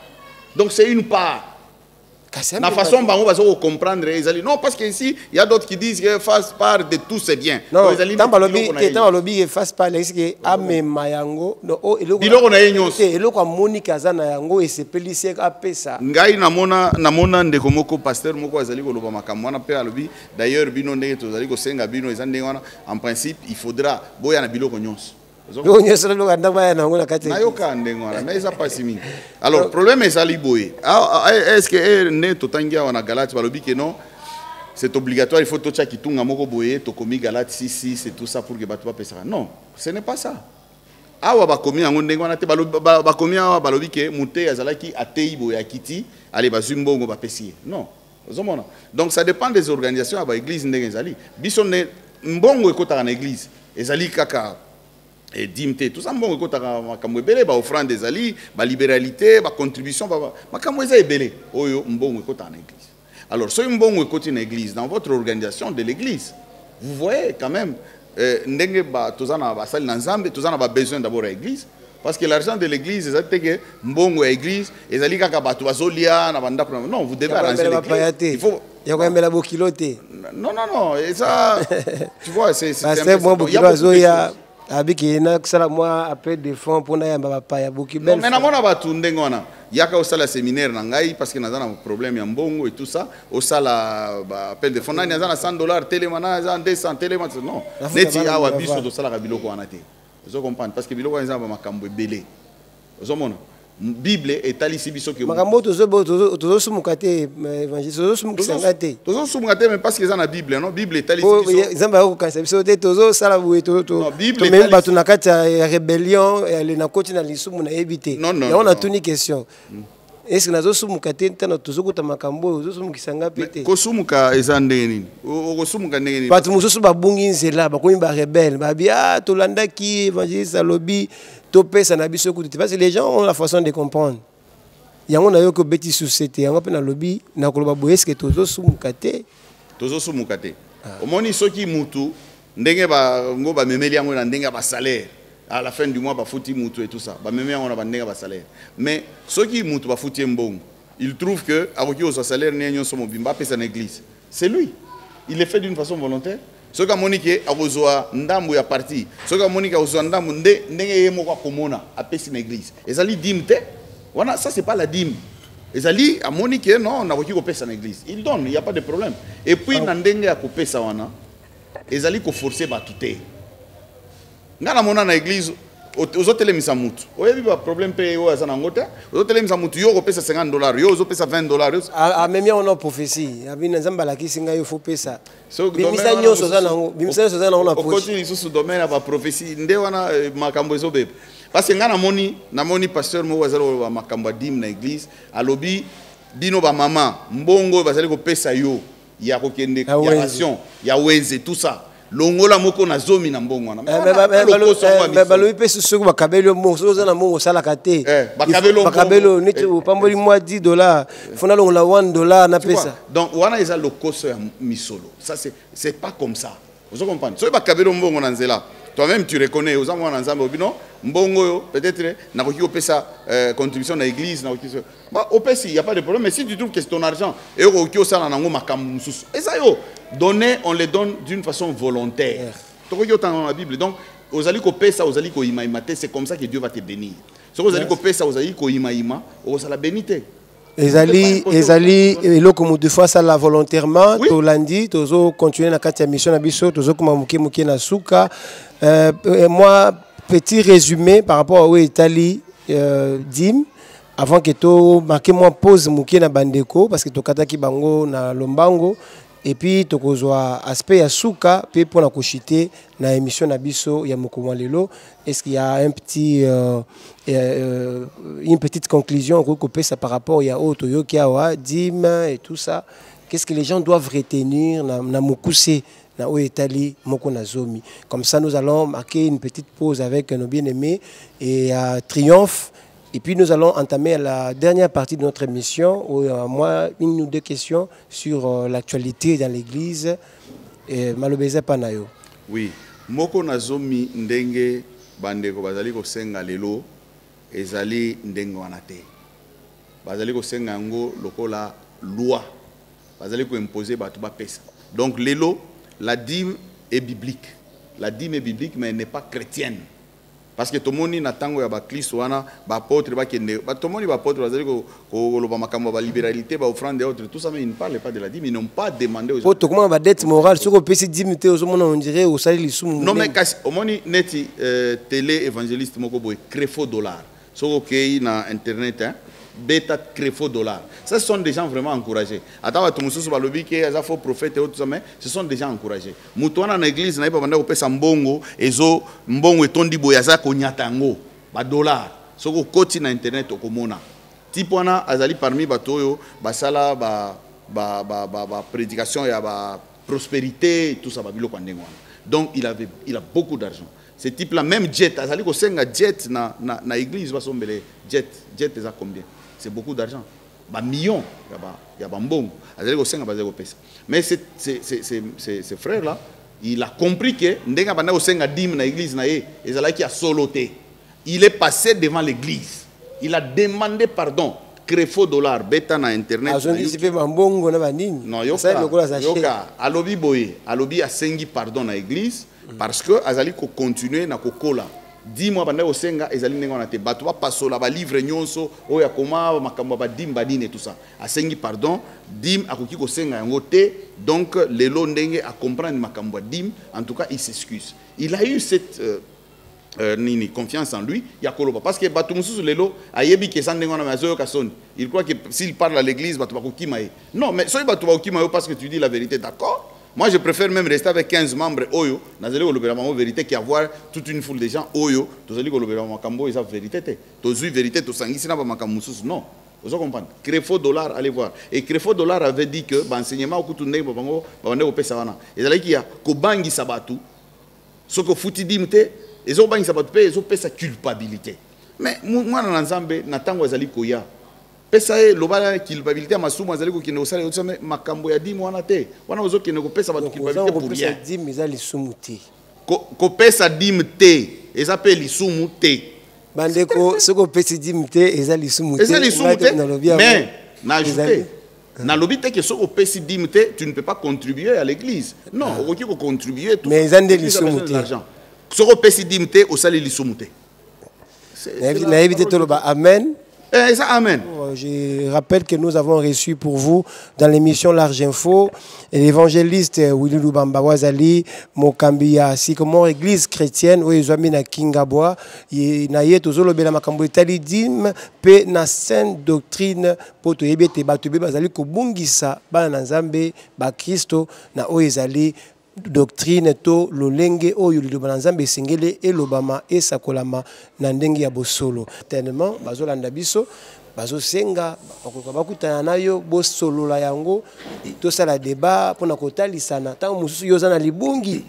Donc c'est une part. La façon dont on va comprendre, non, parce qu'ici, il y a d'autres qui disent qu'il fasse part de tous ses biens. Non, tant que lobby fasse part, c'est que Ame Mayango, biloko na ye nyonso. Eloko Monica Zana Yango et c'est pelissé à pesa. Ngai namona ndeko moko pasteur moko azali ko loba makambo wana pe alobi. D'ailleurs bino ndenge tozali ko senga bino ezande wana en principe il faudra boya na biloko nyonso. Alors, le problème est ça. Est-ce que ne totangia wana Galate balobi que non? C'est obligatoire, il faut tout ça qui tunga moko boye, to komi Galate 6 et tout ça pour que batu ba pesa. Non, ce n'est pas ça. Awa ba komi ngo ndengo na te ba komi awa balobi que muté azalaki atei boye akiti, allez ba zumbongo ba pesier. Non. Donc ça dépend des organisations aba église ndenge ezali. Biso ne mbongo ekota na église. Ezali kaka et dimte tout ça bon écoute makambo ebele ba offrande des ali ba libéralité ba contribution ba makambo eza ebele oyo mbongo écoute en église. Alors so mbongo écoute en église dans votre organisation de l'église vous voyez quand même ndenge ba tozana ba sali na nzambe tozana ba besoin d'abord à l'église parce que l'argent de l'église ezate que mbongo à l'église ezali kaka bato bazolia na banda non vous devez arranger l'église il faut ya ko emela bokilote non et ça tu vois c'est bon bokilo ya abiki na kusala moi appel de fonds pour na yamba pa ya boki belle mais na mona batu ndenge wana yaka au sala séminaire na ngai parce que nazana problème ya mbongo et tout ça au sala appel de fonds na nazana $100 télémana nazana 200 télémana non neti awa biso to sala ka biloko wana te vous comprenez parce que biloko wana za makambo ebele vous mona Bible etalisi biso ke makambo tozo sumukate évangile tozo sumukisangate tozo sumukate mais parce que ça na Bible non Bible etalisi biso zamba ko kanisa biso te tozo sala bué to même batu na kati ya rébellion elle na koti na lisumu na ebité ya on a tuni question est-ce que nazo sumukate tana tozo kuta makambo tozo sumukisanga pete ko sumuka eza ndenge nini ko sumuka ndenge nini batu mususu babungi nzela bakomi ba rebelle babia tolandaki évangile lobby topesa na biso kutu parce que les gens ont la façon de comprendre yango na yo ko beti société yango pe na lobby na koloba boye est-ce que tozo sumukate omoni soki mutu ndenge ba ngo ba memeli yango na ndenge ba salaire à la fin du mois ba futi mutu et tout ça ba memeli yango na ba ndenge ba salaire mais soki mutu ba futi mbongo il trouve que akoki au salaire ne nyon so mobimba pesa na église c'est lui il le fait d'une façon volontaire. Ce que Monique a besoin d'ambu ya parti, ce que Monique a besoin d'ambu ndenge yemo komona a pesi na église. Ezali dimte, voilà ça c'est pas la dîme. Ezali a Monique non na ko pesa na église. Il donne, il y a pas de problème. Et puis na ndenge ya ko pesa wana, ezali ko forcer batute. Ngana mona na église ozotelemisa mutu oyebi ba problème pe oyo azana ngota ozotelemisa mutu yo kopesa $50 yo ozopesa $20 même on a prophétie abina nzamba la kisinga yo faut pesa bimisa nyoso za nango na poche okoti lisusu domaine ba prophétie nde wana makambo ezobe parce que ngana moni pasteur mo wazalo ba makambo dim na église alobi bino ba mama mbongo bazali kopesa yo ya kokende ya ration ya wenze tout ça longola moko na zomi na mbongo wana balobi pe soki bakabelo mo soza na mbongo sala kate bakabelo niti pamboli mwa $10 fona longola $1 na pesa donc wana eza lokoso ya misolo ça c'est pas comme ça vous comprenez soki bakabelo mbongo na nzela toi-même tu reconnais aux amants ensemble bino mbongo yo peut-être na koki opesa contribution na église na koki bah opesi il y a pas de problème mais si tu trouves que c'est ton argent et koki osala nango makambo mususu eza yo donner on les donne d'une façon volontaire to koki otanga na Bible donc ozali ko pesa ozali ko imaimate c'est comme ça que Dieu va te bénir so ozali ko pesa ozali ko imaima ozala bénité ezali eloko mu deux fois ça la volontairement to landi tozo continuer na kati ya mission na biso tozo kuma muke na suka moi petit résumé par rapport à Italie dim avant que to marquer moi pause muke na bandeko parce que to kataki bango na lombango et puis tokozwa aspect ya suka pe pour na kochiter na émission na biso ya Mokomwa lelo est-ce qu'il y a un petit une petite conclusion qu'on peut ça par rapport ya auto yokiawa dim et tout ça qu'est-ce que les gens doivent retenir na mokuse na Italie moko na zomi comme ça nous allons marquer une petite pause avec nos bien-aimés et Triomphe. Et puis nous allons entamer la dernière partie de notre émission où moi une ou deux questions sur l'actualité dans l'église et malobeza panayo. Oui, moko nazomi ndenge bandeko bazali ko senga lelo ezali ndenge wana te. Bazali ko senga ngo lokola loi. Bazali ko imposer batu ba pesa. Donc lelo la dîme est biblique. La dîme est biblique mais elle n'est pas chrétienne. Parce que tout le monde na tango ya ba Kristo wana ba apôtre ba kende ba tout le monde ba apôtre bazali ko loba makambo ba libéralité ba offrande et autres tout ça mais ils ne parlent pas de la dîme ils n'ont pas demandé aux autres comment ba dette morale ce ko pesi dîme te aux mona on dirait au sali lisumu non mais kasi omoni neti télé évangéliste moko boy crefo dollar so okay na internet hein bêta crefo dollar ça ce sont des gens vraiment encouragés attends tout mususu ba lobi ke za faux prophète et tout ça mais ce sont des gens encouragés mutu wana na église na ipa banda ko pesa mbongo ezo mbongo etondi boya za ko nyata ngo ba dollar soko koti na internet okomona tipo wana azali parmi bato oyo basala ba prédication ya ba prospérité tout ça ba biloko ndengo donc il a beaucoup d'argent ce type là même jet azali ko senga jet na église ba sombele jet eza combien c'est beaucoup d'argent ba millions ya ba mbongo azali ko senga bazali ko pesa mais ces frères là il a compris que ndenga banda ko senga dîme na église na ye ezalaki a soloté il est passé devant l'église il a demandé pardon crefo dollar beta na internet non yoka alobi boye alobi asengi pardon na église parce que azali ko continuer na kokola 10 mois banda osenga ezali ndenge wana te bato ba pasola ba livre nyonso oya koma makambo ba dimba dine tout ça asengi pardon dim akoki ko senga yango te donc lelo ndenge a comprendre makambo dim en tout cas il s'excuse il a eu cette nini confiance en lui ya koloba parce que bato mususu lelo ayebi ke sandengo na mazo kasoni il croit que s'il parle à l'église bato bakokima ye non mais soy bato bakokima yo parce que tu dis la vérité d'accord moi je préfère même rester avec 15 membres oyo nazali kolobela bango vérité qu'avoir toute une foule de gens oyo tozali kolobela makambo eza vérité te tozui vérité tosangisi na ba makambo mususu non vous comprenez Crefo Dollar allez voir et Crefo Dollar avait dit que enseignement okutu ndenge bango bande opesa wana ezalaki ya kobangisa bato soko futi dimte ezo bangisa bato pe ezo pesa culpabilité mais mwana na nzambe na tango azali koya pesa e lobala culpabilité masumu azali ko kinde osala yotsame makambo ya dimu wana te wana ozo kinde ko pesa bato culpabilité pour rien dimu ezali sumu te ko pesa dimu te eza pe lisumu te bandeko soko pesa dimu te ezali sumu te mais na ajouté na lobite que soko pesa dimu te tu ne peux pas contribuer à l'église non okoki ko contribuer tout mais ezande lisumu te soko pesa dimu te osali lisumu te na éviter tout le bas amen. Amen. Je rappelle que nous avons reçu pour vous dans l'émission Large Info l'évangéliste Willy Lubamba Wazali Mokambia ainsi que mon église chrétienne où ils ont mis na Kingabwa na yetozolo bela makambo etali dim pe na sainte doctrine poto yebete batube bazali ko bungisa bana nzambe ba Kristo na o ezali doctrine to lolenge oyo liloba nzambe singele elobama esakolama na ndenge ya bosolo tellement bazolanda biso bazosenga bakutana nayo bosolola yango tosala débat pona kotalisana tango mususu yoza na libungi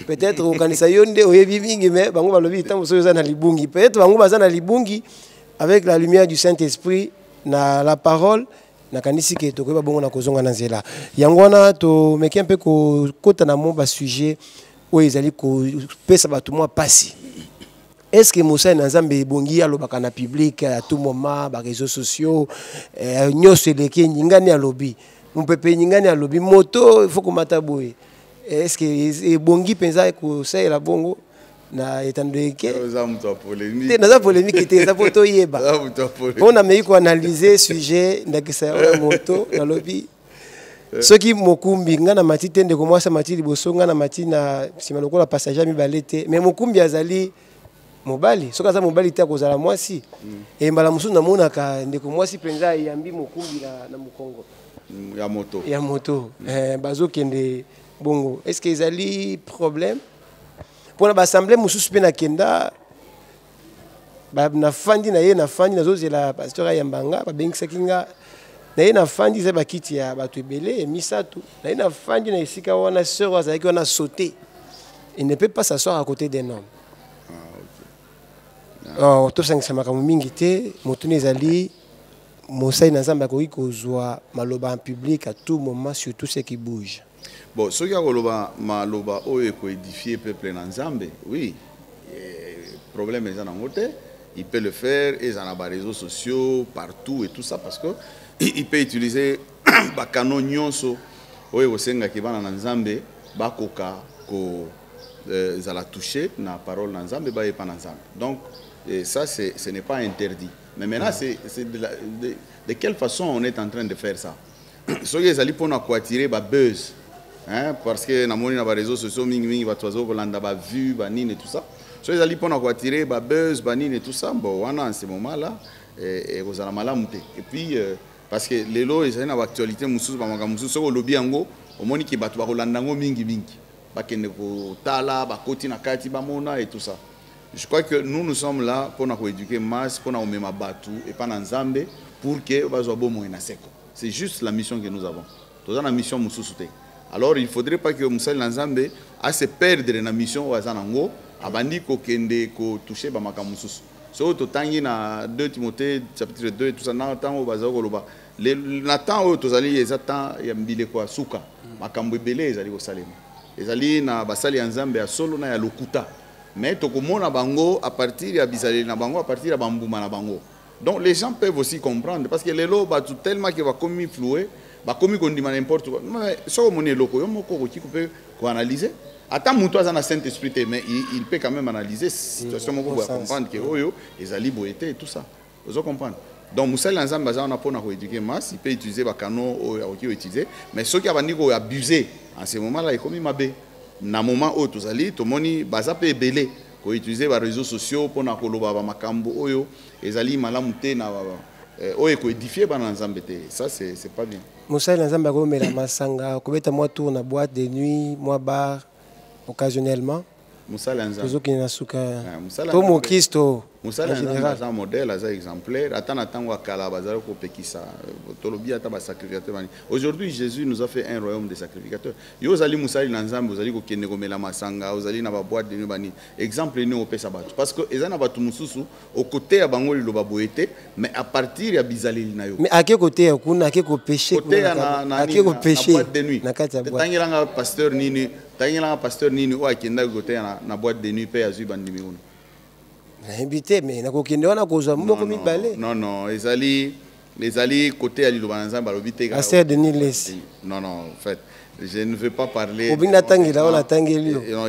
peut-être okanisa yonde oyebi bingi mais bango balobi tango mususu yoza na libungi peut-être bango baza na libungi avec la lumière du Saint-Esprit na la parole na kanisi ke tokoyeba bongo na kozonga na nzela yango wana to meki un peu ko kota na mo ba sujet o ezali ko pesa bato mwa pasi est-ce que Moussa na Nzambe bongi alobaka na public à tout moment ba réseaux sociaux nyose leke nyingani alobi mpepe nyingani alobi moto il faut ko mata boye est-ce que bongi penza ko ça la bongo na etandeke naza polémique te za poto yeba on a meyi ko analyser sujet ndakisa ya moto na lobi soki mokumbi ngana mati tende ko mwasa mati liboso ngana mati na sima lokola passager mi balete mais mokumbi azali mobali soka za mobali te akozala mwasi e mbala musu na mona ka ndeko mwasi penza yambi mokumbi na mukongo ya moto bazo kende bongo est-ce que ezali problème pour l'assemblée mususu pe na kenda na fandi na ye na fandi nazozela pasteur Yambanga babengisa kinga na ye na fandi za bakiti ya bato ebele misatu na ye na fandi na esika wana sœur azalaki wana sauter il ne peut pas s'asseoir à côté d'un homme oh tosangisa makambo mingi te moto ezali mosai na Nzambe akoki kozwa maloba en public à tout moment surtout ce qui bouge. Bon, ce qui a maloba oyo ko édifier peuple na Nzambe, oui, problème est en côté, il peut le faire et dans les réseaux sociaux partout et tout ça parce que il peut utiliser ba canon nyonso oyo osenga ki bana na Nzambe ba koka ko za toucher na parole na Nzambe ba epa na Nzambe. Donc ça ce n'est pas interdit. Mais maintenant c'est de quelle façon on est en train de faire ça? Ce qui est allé pour nous attirer ba buzz. Hein, parce que dans les réseaux sociaux, mingi batozo kolanda ba vue, ba nine et tout ça. So ils allaient pour nous attirer ba buzz, ba nine et tout ça. Bon, on a en ce moment là et vous allez malamuté. Et puis parce que les lots ils ont une actualité mususu ba manga mususu so lobby ango, au moni ki batu ba kolanda ngo mingi. Ba kende ko tala, ba koti na kati ba mona et tout ça. Je crois que nous sommes là pour nous éduquer masse, pour nous mettre batu et pas dans Nzambe pour que bazo bo mo na seko. C'est juste la mission que nous avons. Nous avons la mission mususu te. Alors il ne faudrait pas que Moussa Nzambe a se perdre dans la mission Wazanango, abandi ko kende ko toucher ba makamususu. So to tangi na 2 Timothée chapitre 2 tout ça na tango bazako loba. Na tango to zali ezata ya mbile kwa suka. Makambo ebele ezali ko salema. Ezali na basali ya Nzambe ya solo na ya lokuta. Mais to komona bango à partir ya bizali na bango à partir ya bambuma na bango. Donc les gens peuvent aussi comprendre parce que les lots ba tout tellement que va commis floué. Comme on dit n'importe quoi. Mais ça, on est loco, on peut analyser. Attends, mon toit dans Saint-Esprit, mais il peut quand même analyser la situation pour comprendre que les alibos étaient et tout ça. Vous comprenez? Donc, Moussa Lanzam, on a pour éduquer masse, il peut utiliser les canaux qui utilisé, mais ceux qui ont abusé en ce moment-là, ils comme mabé. Dans le moment où tout le monde baza peut belé, utiliser les réseaux sociaux pour na koloba ba makambo oyo ezali malamu te na oyo ko édifier ba nzambe te. Ça c'est pas bien. Moussa nzambe ko mela masanga ko beta moi tour na boîte de nuit, moi bar occasionnellement. Moussa nzambe. Tozo ki na suka. To mo Kristo. Moussa nzambe un modèle asa exemplaire. Atana tango akala bazalo ko pekisa. Tolobi ata ba sacrificateur bani. Aujourd'hui Jésus nous a fait un royaume de sacrificateurs. Yo zali Moussa nzambe ozali ko kende ko mela masanga, ozali na ba boîte de nuit bani. Exemple ni opesa batu parce que ezana batu mususu au côté ya bango liloba boete mais à partir ya bizaleli na yo. Mais à quel côté ya kuna ke ko péché côté na ke ko péché boîte de nuit. Na kati ya boîte. Tangilanga pasteur nini, tangilanga pasteur nini o akenda côté na boîte de nuit pe ya zui bandimi uno. Invité mais na ko kende wana ko zo mboko mibale. Non, les côté à l'île Banzamba, à serre de Niles. Non, en fait, je ne veux pas parler. Il y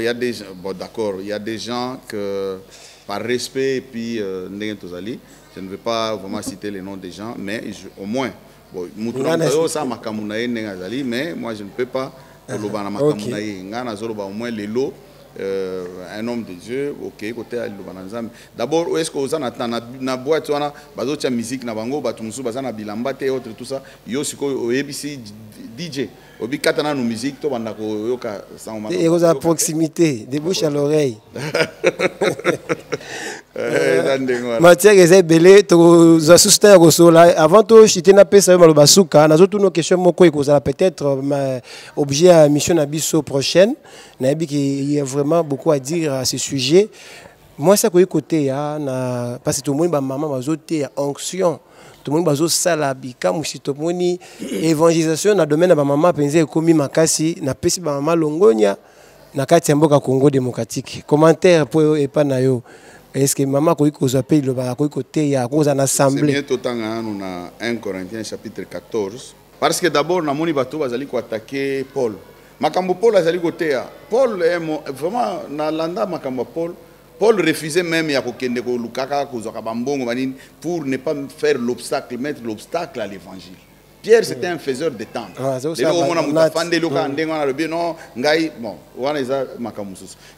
a des gens, bon, d'accord, il y a des gens que, par respect, et puis, je ne veux pas vraiment citer les noms des gens, mais au moins, bon, mais moi, je ne peux pas, au moins les lots. Un homme de Dieu, ok, côté à l'Ubananzam. D'abord, est-ce que vous avez na boîte, on a bazocha musique na bango, batumusu, bazana bilamba et autres tout ça. Yo siko au ABC DJ. Obi katana no musique, to bandako yoka sans. Et vous à proximité, des bouches à l'oreille. Matière est belé, tu as soutenu au sol. Avant tout, je t'ai appelé ça le basuka. Nous avons une question moko et vous allez peut-être objet à mission abisso prochaine. Il y a vraiment beaucoup à dire à ce sujet. Moi, ça que côté parce que tout le monde maman bazoté onction. Tout le monde bazo salabi comme si tout le monde évangélisation na domaine ba maman penser komi makasi na pesi ba maman longonya na kati mboka Congo démocratique. Commentaire pour et pas na yo. Est-ce que maman ko appelle le ba ko côté ya ko en assemblée. C'est bien tout temps on a 1 Corinthiens chapitre 14 parce que d'abord na moni bato bazali ko attaquer Paul. Makambo Paul azali côté ya. Paul est vraiment na landa makambo Paul refusait même pour ne pas faire l'obstacle, mettre l'obstacle à l'évangile. Pierre, c'était un faiseur de temps.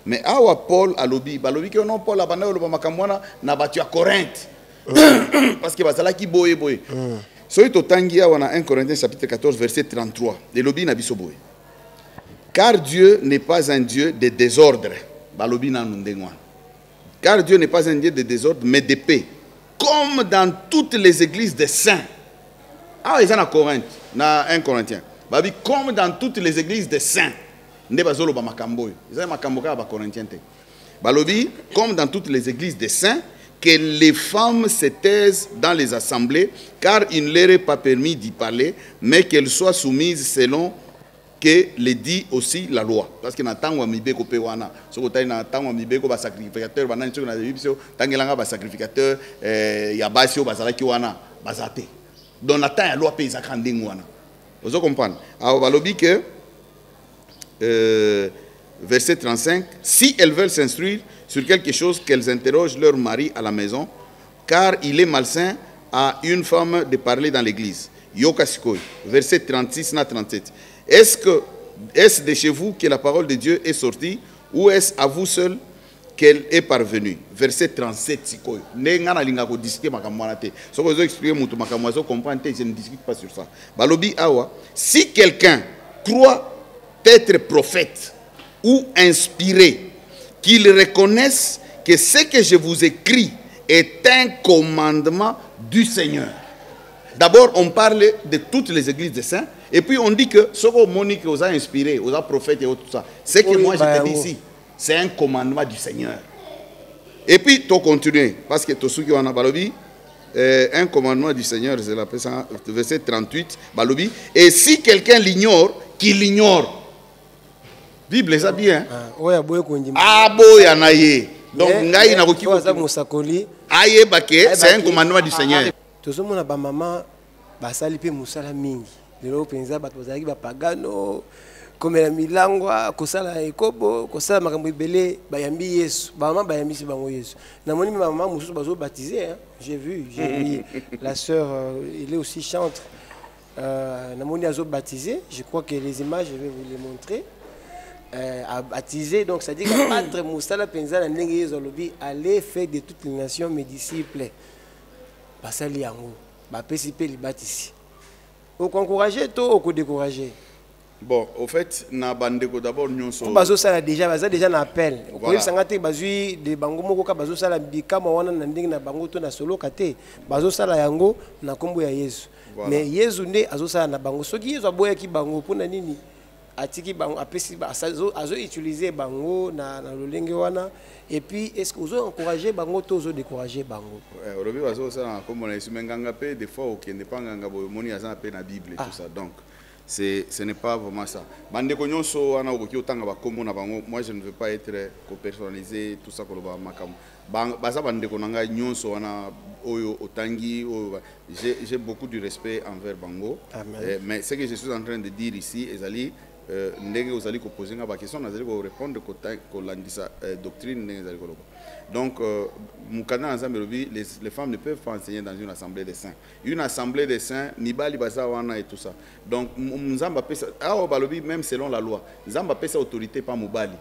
Mais Paul a lobby, que non, Paul a battu à Corinthe. Parce que c'est là qui boye. Soit au Tangia, on a 1 Corinthiens chapitre 14, verset 33. Le lobby n'a pas boye. Car Dieu n'est pas un Dieu de désordre. Car Dieu n'est pas un Dieu de désordre, mais de paix. Comme dans toutes les églises des saints. Ah, ils sont à Corinthe, dans 1 Corinthiens. Comme dans toutes les églises des saints. Comme dans toutes les églises des saints, que les femmes se taisent dans les assemblées, car il ne leur est pas permis d'y parler, mais qu'elles soient soumises selon que le dit aussi la loi. Parce que dans le temps où mibeko pe wana, so ko na temps où mibeko ba sacrificateur ba nani so na biso, tangelanga ba sacrificateur ya basio bazala ki wana bazate. Dans le temps ya loi pe za kanding wana. Vous comprenez? Alors balobi que verset 35, si elles veulent s'instruire sur quelque chose, qu'elles interrogent leur mari à la maison, car il est malsain à une femme de parler dans l'église. Yoka sikoy, verset 36 na 37. Est-ce de chez vous que la parole de Dieu est sortie ou est-ce à vous seul qu'elle est parvenue? Verset 37. Je ne discute pas sur ça. Si quelqu'un croit être prophète ou inspiré, qu'il reconnaisse que ce que je vous écris est un commandement du Seigneur. D'abord, on parle de toutes les églises des saints. Et puis on dit que ce que Monique vous a inspiré, vous a prophète et tout ça, c'est que moi je te dis ici, c'est un commandement du Seigneur. Et puis tu continues, parce que tout ce qui en a balobi, un commandement du Seigneur, c'est la verset 38, balobi. Et si quelqu'un l'ignore, qu'il l'ignore. Bible ça bien. Ah boy anaye. Donc ngai na koki aye baké, c'est un commandement du Seigneur. Tout ce monde a ba maman ba sali pe musala mingi. Lelo penza bato bazaki ba pagano komela milangwa kosala ekobo kosala makambo ibele bayambi Yesu ba maman bayambi si bango Yesu na moni maman mususu bazo baptisé hein. J'ai vu la sœur elle est aussi chantre na moni azo baptisé, je crois que les images je vais vous les montrer baptisé, donc ça dit que Patre Moussala Penza allait faire de toutes les nations mes disciples. Basali yango, bapesipe li batisi. Au encourager toi ou décourager? Bon, au fait, na bandeko d'abord nous sommes. Bazo sala déjà, baza déjà na appel. Ko sangate bazui de bango moko ka bazo sala bikama wana na ndenge na bango to na solo kate. Bazo sala yango na kombo ya Yesu. Mais Yesu nde azo sala na bango. Soki Yesu aboya ki bango pona nini? Atiki bango apesi azo utiliser bango na lolenge wana. Et puis est-ce que vous encourager bango to zo décourager bango? Olobi bazo sala comme on a ici menganga pe des fois au kende pa nganga bo moni aza pe na Bible et tout ça. Donc ce n'est pas vraiment ça. Bandeko nyonso wana okoki otanga ba kombo na bango. Moi je ne veux pas être co-personnalisé tout ça koloba makam. Baza bandeko nanga nyonso wana oyo otangi oyo j'ai beaucoup de respect envers bango. Mais ce que je suis en train de dire ici ezali ndenge ozali ko poser nga ba question nazali ko répondre ko landisa doctrine ndenge ezali koloba. Donc, les femmes ne peuvent pas enseigner dans une assemblée des saints. Une assemblée des saints, Nibali Bazawana et tout ça. Donc, même selon la loi, Nzamba appelle ça autorité, pas Moubali.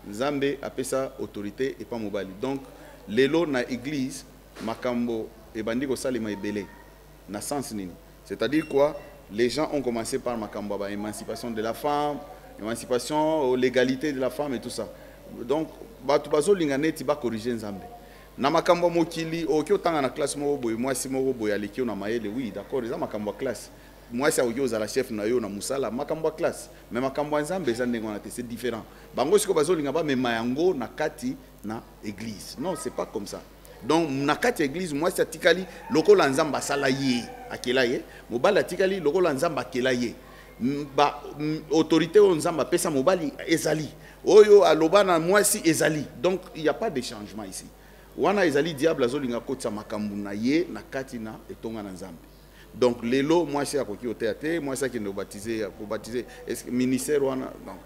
Nzambe appelle ça autorité et pas Moubali. Donc, les lois dans l'église, Makambo et Bandiko Salima et Belé, na sens nini. C'est-à-dire quoi? Les gens ont commencé par Makambo, émancipation de la femme, émancipation, l'égalité de la femme et tout ça. Donc, batu bazo lingane ti ba corriger nzambe na makambo mokili oki otanga na classe moko boy moi si moko boy aleki na mayele oui d'accord eza makambo classe moi si oki ozala chef na yo na musala makambo classe mais makambo nzambe eza ndenge wana te c'est différent bango siko bazo linga ba mema yango na kati na église non c'est pas comme ça donc na kati église moi si atikali lokola nzamba sala ye akela ye mobala atikali lokola nzamba akela ye ba autorité o nzamba pesa mobali ezali oyo alobana moi si ezali donc il y a pas de changement ici wana ezali diable azolinga kotsa makambu na ye na kati na etonga na nzambe donc lelo moi si akoki oteate moi ça qui nous baptiser pour baptiser est-ce que ministère wana donc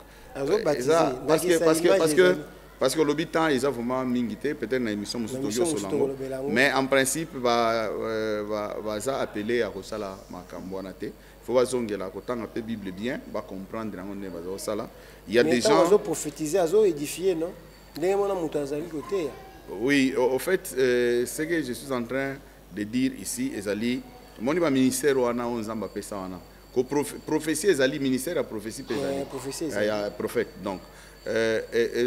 parce que l'habitant ils ont vraiment mingité peut-être na émission musuto solango mais en principe va ça appeler à kosala makambu wana te faut bazongela kotanga pe Bible bien va comprendre nango ne bazo sala il y a des gens azo prophétiser azo édifier non ndenge mona muto azali côté oui au fait ce que je suis en train de dire ici ezali moni ba ministère wana on nzamba pesa wana ko prophétie ezali ministère ya prophétie ezali ya prophète donc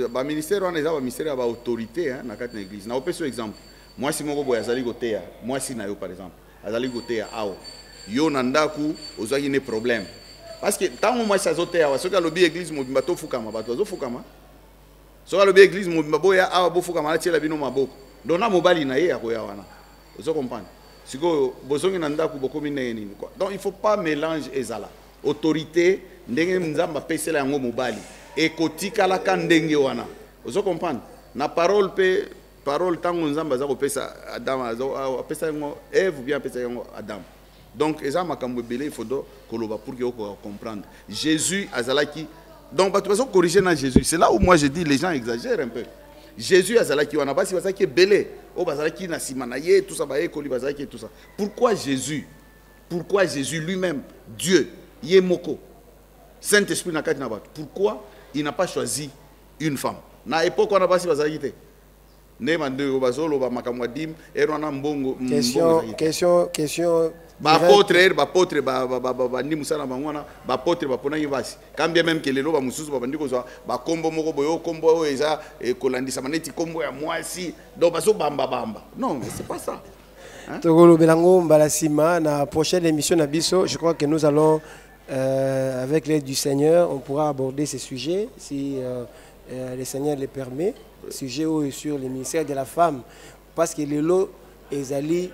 ba ministère wana ezaba ministère ya ba autorité hein na kati na église na opeso exemple moi si moko boya azali côté moi si na yo par exemple azali côté awo yo nandaku ozaki ne problème parce que tant moi ça zote awa soka lobi église mobimba to fukama bato zo fukama soka lobi église mobimba boya awa bo fukama la tiela bino maboko dona mobali na ye akoya wana ozo comprendre siko bozongi nandaku bokomi nini quoi donc il faut pas mélanger ezala autorité ndenge nzamba pesela yango mobali et kotikala ka ndenge wana ozo comprendre na parole pe parole tango nzamba za ko pesa Adam azo pesa yango Ève bien pesa yango Adam. Donc, il faut pour que vous comprendre. Jésus, Azalaki. Donc, tu vas corriger dans Jésus. C'est là où moi je dis les gens exagèrent un peu. Jésus, Azalaki, on a pas si Azalaki est belé. Oh, Azalaki, Nasimanaye, tout ça, tout ça. Pourquoi Jésus lui-même, Dieu, Yemoko, Saint-Esprit, pourquoi il n'a pas choisi une femme? Na époque, on n'a pas si Azalaki. Question. Apôtre ni musala bangwana apôtre bapona yibasi kambia même que lelo ba mususu ba bandiko zo ba kombo moko boyo kombo eza kolandisa maneti kombo ya mwasi donc baso bamba non mais c'est pas ça Togolo Belango Mbalasima na prochaine émission na biso je crois que nous allons avec l'aide du Seigneur on pourra aborder ces sujets si le Seigneur le permet sujet sur le ministère de la femme parce que lelo ezali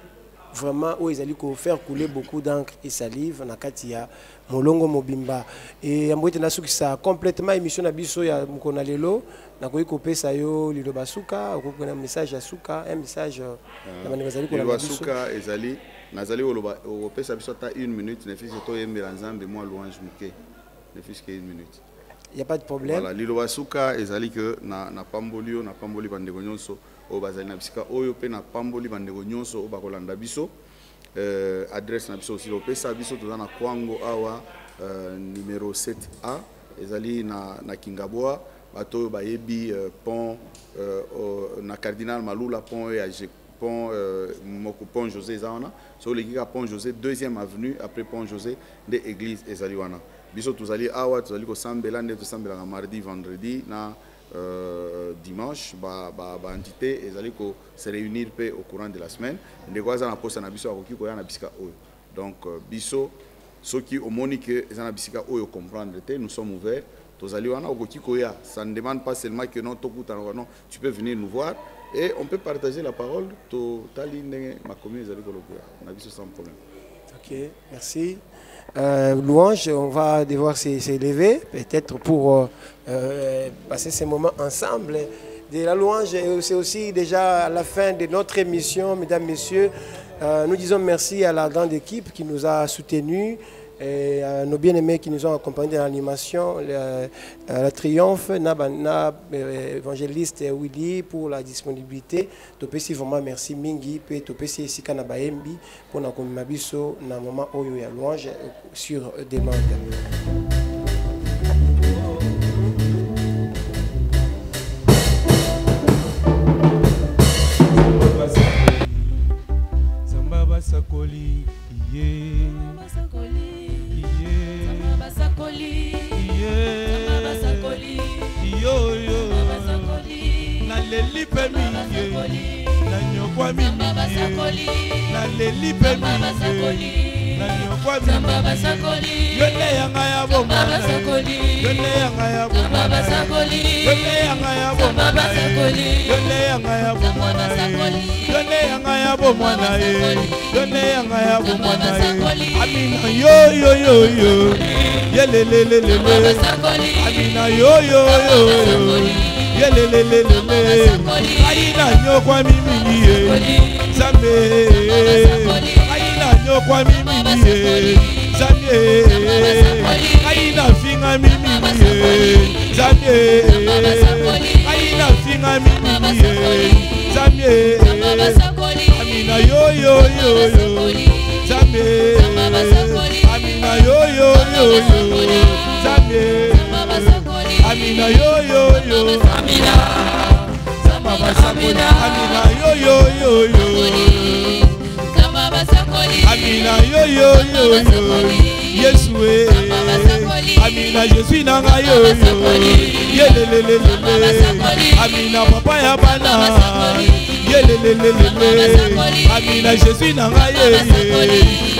vraiment où ils allaient faire couler beaucoup d'encre et salive na katia molongo mobimba et amboite na suki ça complètement émission na biso ya mukona lelo na koyi kopesa yo lilo basuka ko na message ya suka un message na bana bazali ko la basuka ezali nazali oloba opesa biso ta 1 minute ne fiche to yembela nzambe moi louange muke ne fiche que 1 minute il y a pas de problème voilà lilo basuka ezali que na pamboli bandeko nyonso o bazali na bisika oyo pe na pamboli bandeko nyonso o bakolanda biso adresse na biso aussi opesa biso tozana Kwango awa numéro 7A ezali na Kingaboa bato bayebi pont na Cardinal Malula pont ya pont moko pont José Zaona so le kika pont José deuxième avenue après pont José de église ezali wana biso tozali awa tozali ko sambela nde to sambela mardi vendredi na dimanche ba entité ezali ko se réunir pe au courant de la semaine ndeko za na posa na biso akoki ko ya na bisika oyo donc biso soki omoni que ezana bisika oyo comprendre te nous sommes ouverts tozali wana okoki ko ya ça ne demande pas seulement que non tokuta non tu peux venir nous voir et on peut partager la parole to tali ndenge ma commune ezali ko lokola na biso sans problème. OK, merci. Louange, on va devoir s'élever peut-être pour passer ces moments ensemble. De la louange, c'est aussi déjà à la fin de notre émission, mesdames, messieurs. Nous disons merci à la grande équipe qui nous a soutenus et à nos bien-aimés qui nous ont accompagnés dans l'animation, la Triomphe, évangéliste Willy pour la disponibilité. Topesi vraiment merci Mingi, puis Topesi Sika Nabaembi pour na komimabiso na moment oyo ya louange sur demande. Basakoli, na leli pemi na nyokwa mimi na leli pemi na nyokwa mimi yone yanga ya bomba yone yanga ya bomba yone yanga ya bomba yone yanga ya bomba yone yanga ya bomba yone yanga ya bomba amina yo yo yo yo yelelelele amina yo yo yo yelelelele aina nyokwa mimi zambe aina nyokwa mimi zambe aina finga mimi zambe aina finga mimi zambe amina yo yo yo yo zambe amina yo yo yo yo zambe amina yo yo yo amina zamba basakoli amina yo yo yo yo zamba basakoli amina yo yo yo yo Yesu amina Jésus nanga yo yo yelelelele amina papa ya bana yelelelele amina Jésus nanga ye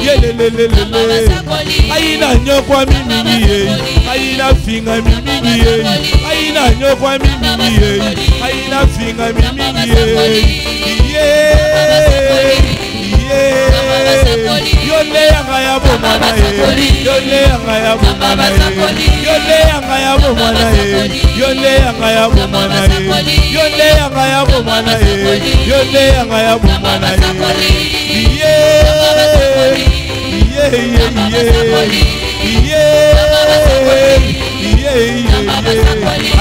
yelelelele aina nyokwa mimi aina finga mimi aina nyokwa mimi aina finga mimi yole yanga ya bomana yole yanga ya bomana yole yanga ya bomana yole yanga ya bomana yole yanga ya bomana yole yanga ya bomana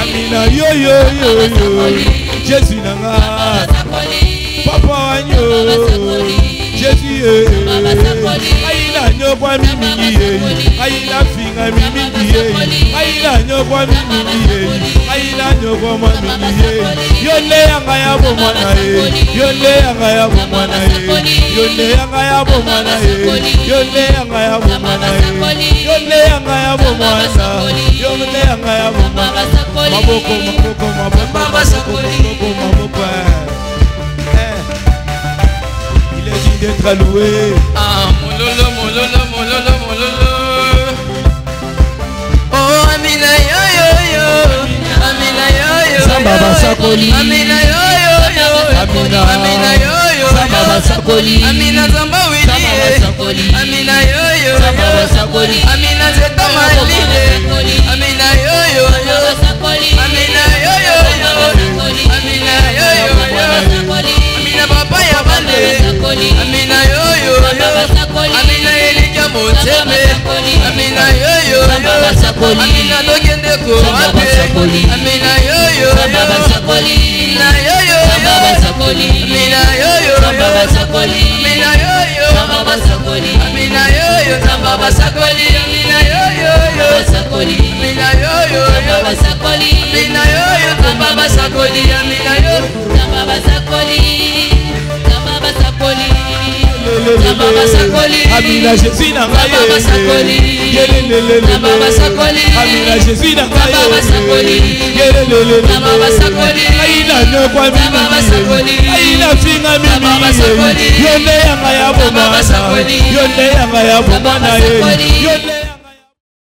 amina yo yo yo yo Jésus nanga papa wanyo Jésus aina nyokwa mimi aina finga mimi aina nyokwa mimi aina nyokwa mimi yole yanga ya bomana yole yanga ya bomana yole yanga ya bomana yole yanga ya bomana yole yanga ya bomana yole yanga ya bomana maboko maboko maboko maboko maboko d'être alloué. Ah, mololo, mololo, mololo, mololo. Oh, Amina yo yo yo. Amina yo yo. Samba basakoli. Amina yo yo yo. Amina yo yo. Samba basakoli. Amina zamba wili. Amina yo yo. Samba basakoli. Amina zeta malide. Amina yo yo yo. Amina yo yo yo. Amina yo yo yo. Amina papa ya bande. Amina yo yo yo. Amina elija moteme. Amina yo yo yo. Amina dogende ko ape. Amina yo yo yo. Amina yo yo yo. Amina yo yo yo. Amina yo yo. Amina yo yo. Amina yo yo yo. Amina yo yo yo. Amina yo yo basakoli amina yo zamba basakoli zamba basakoli zamba basakoli amina Jésus na ngai zamba basakoli zamba basakoli amina Jésus na ngai zamba basakoli zamba basakoli aina nyokwa mimi aina finga mimi yonde yanga ya bomana yonde yanga ya bomana yonde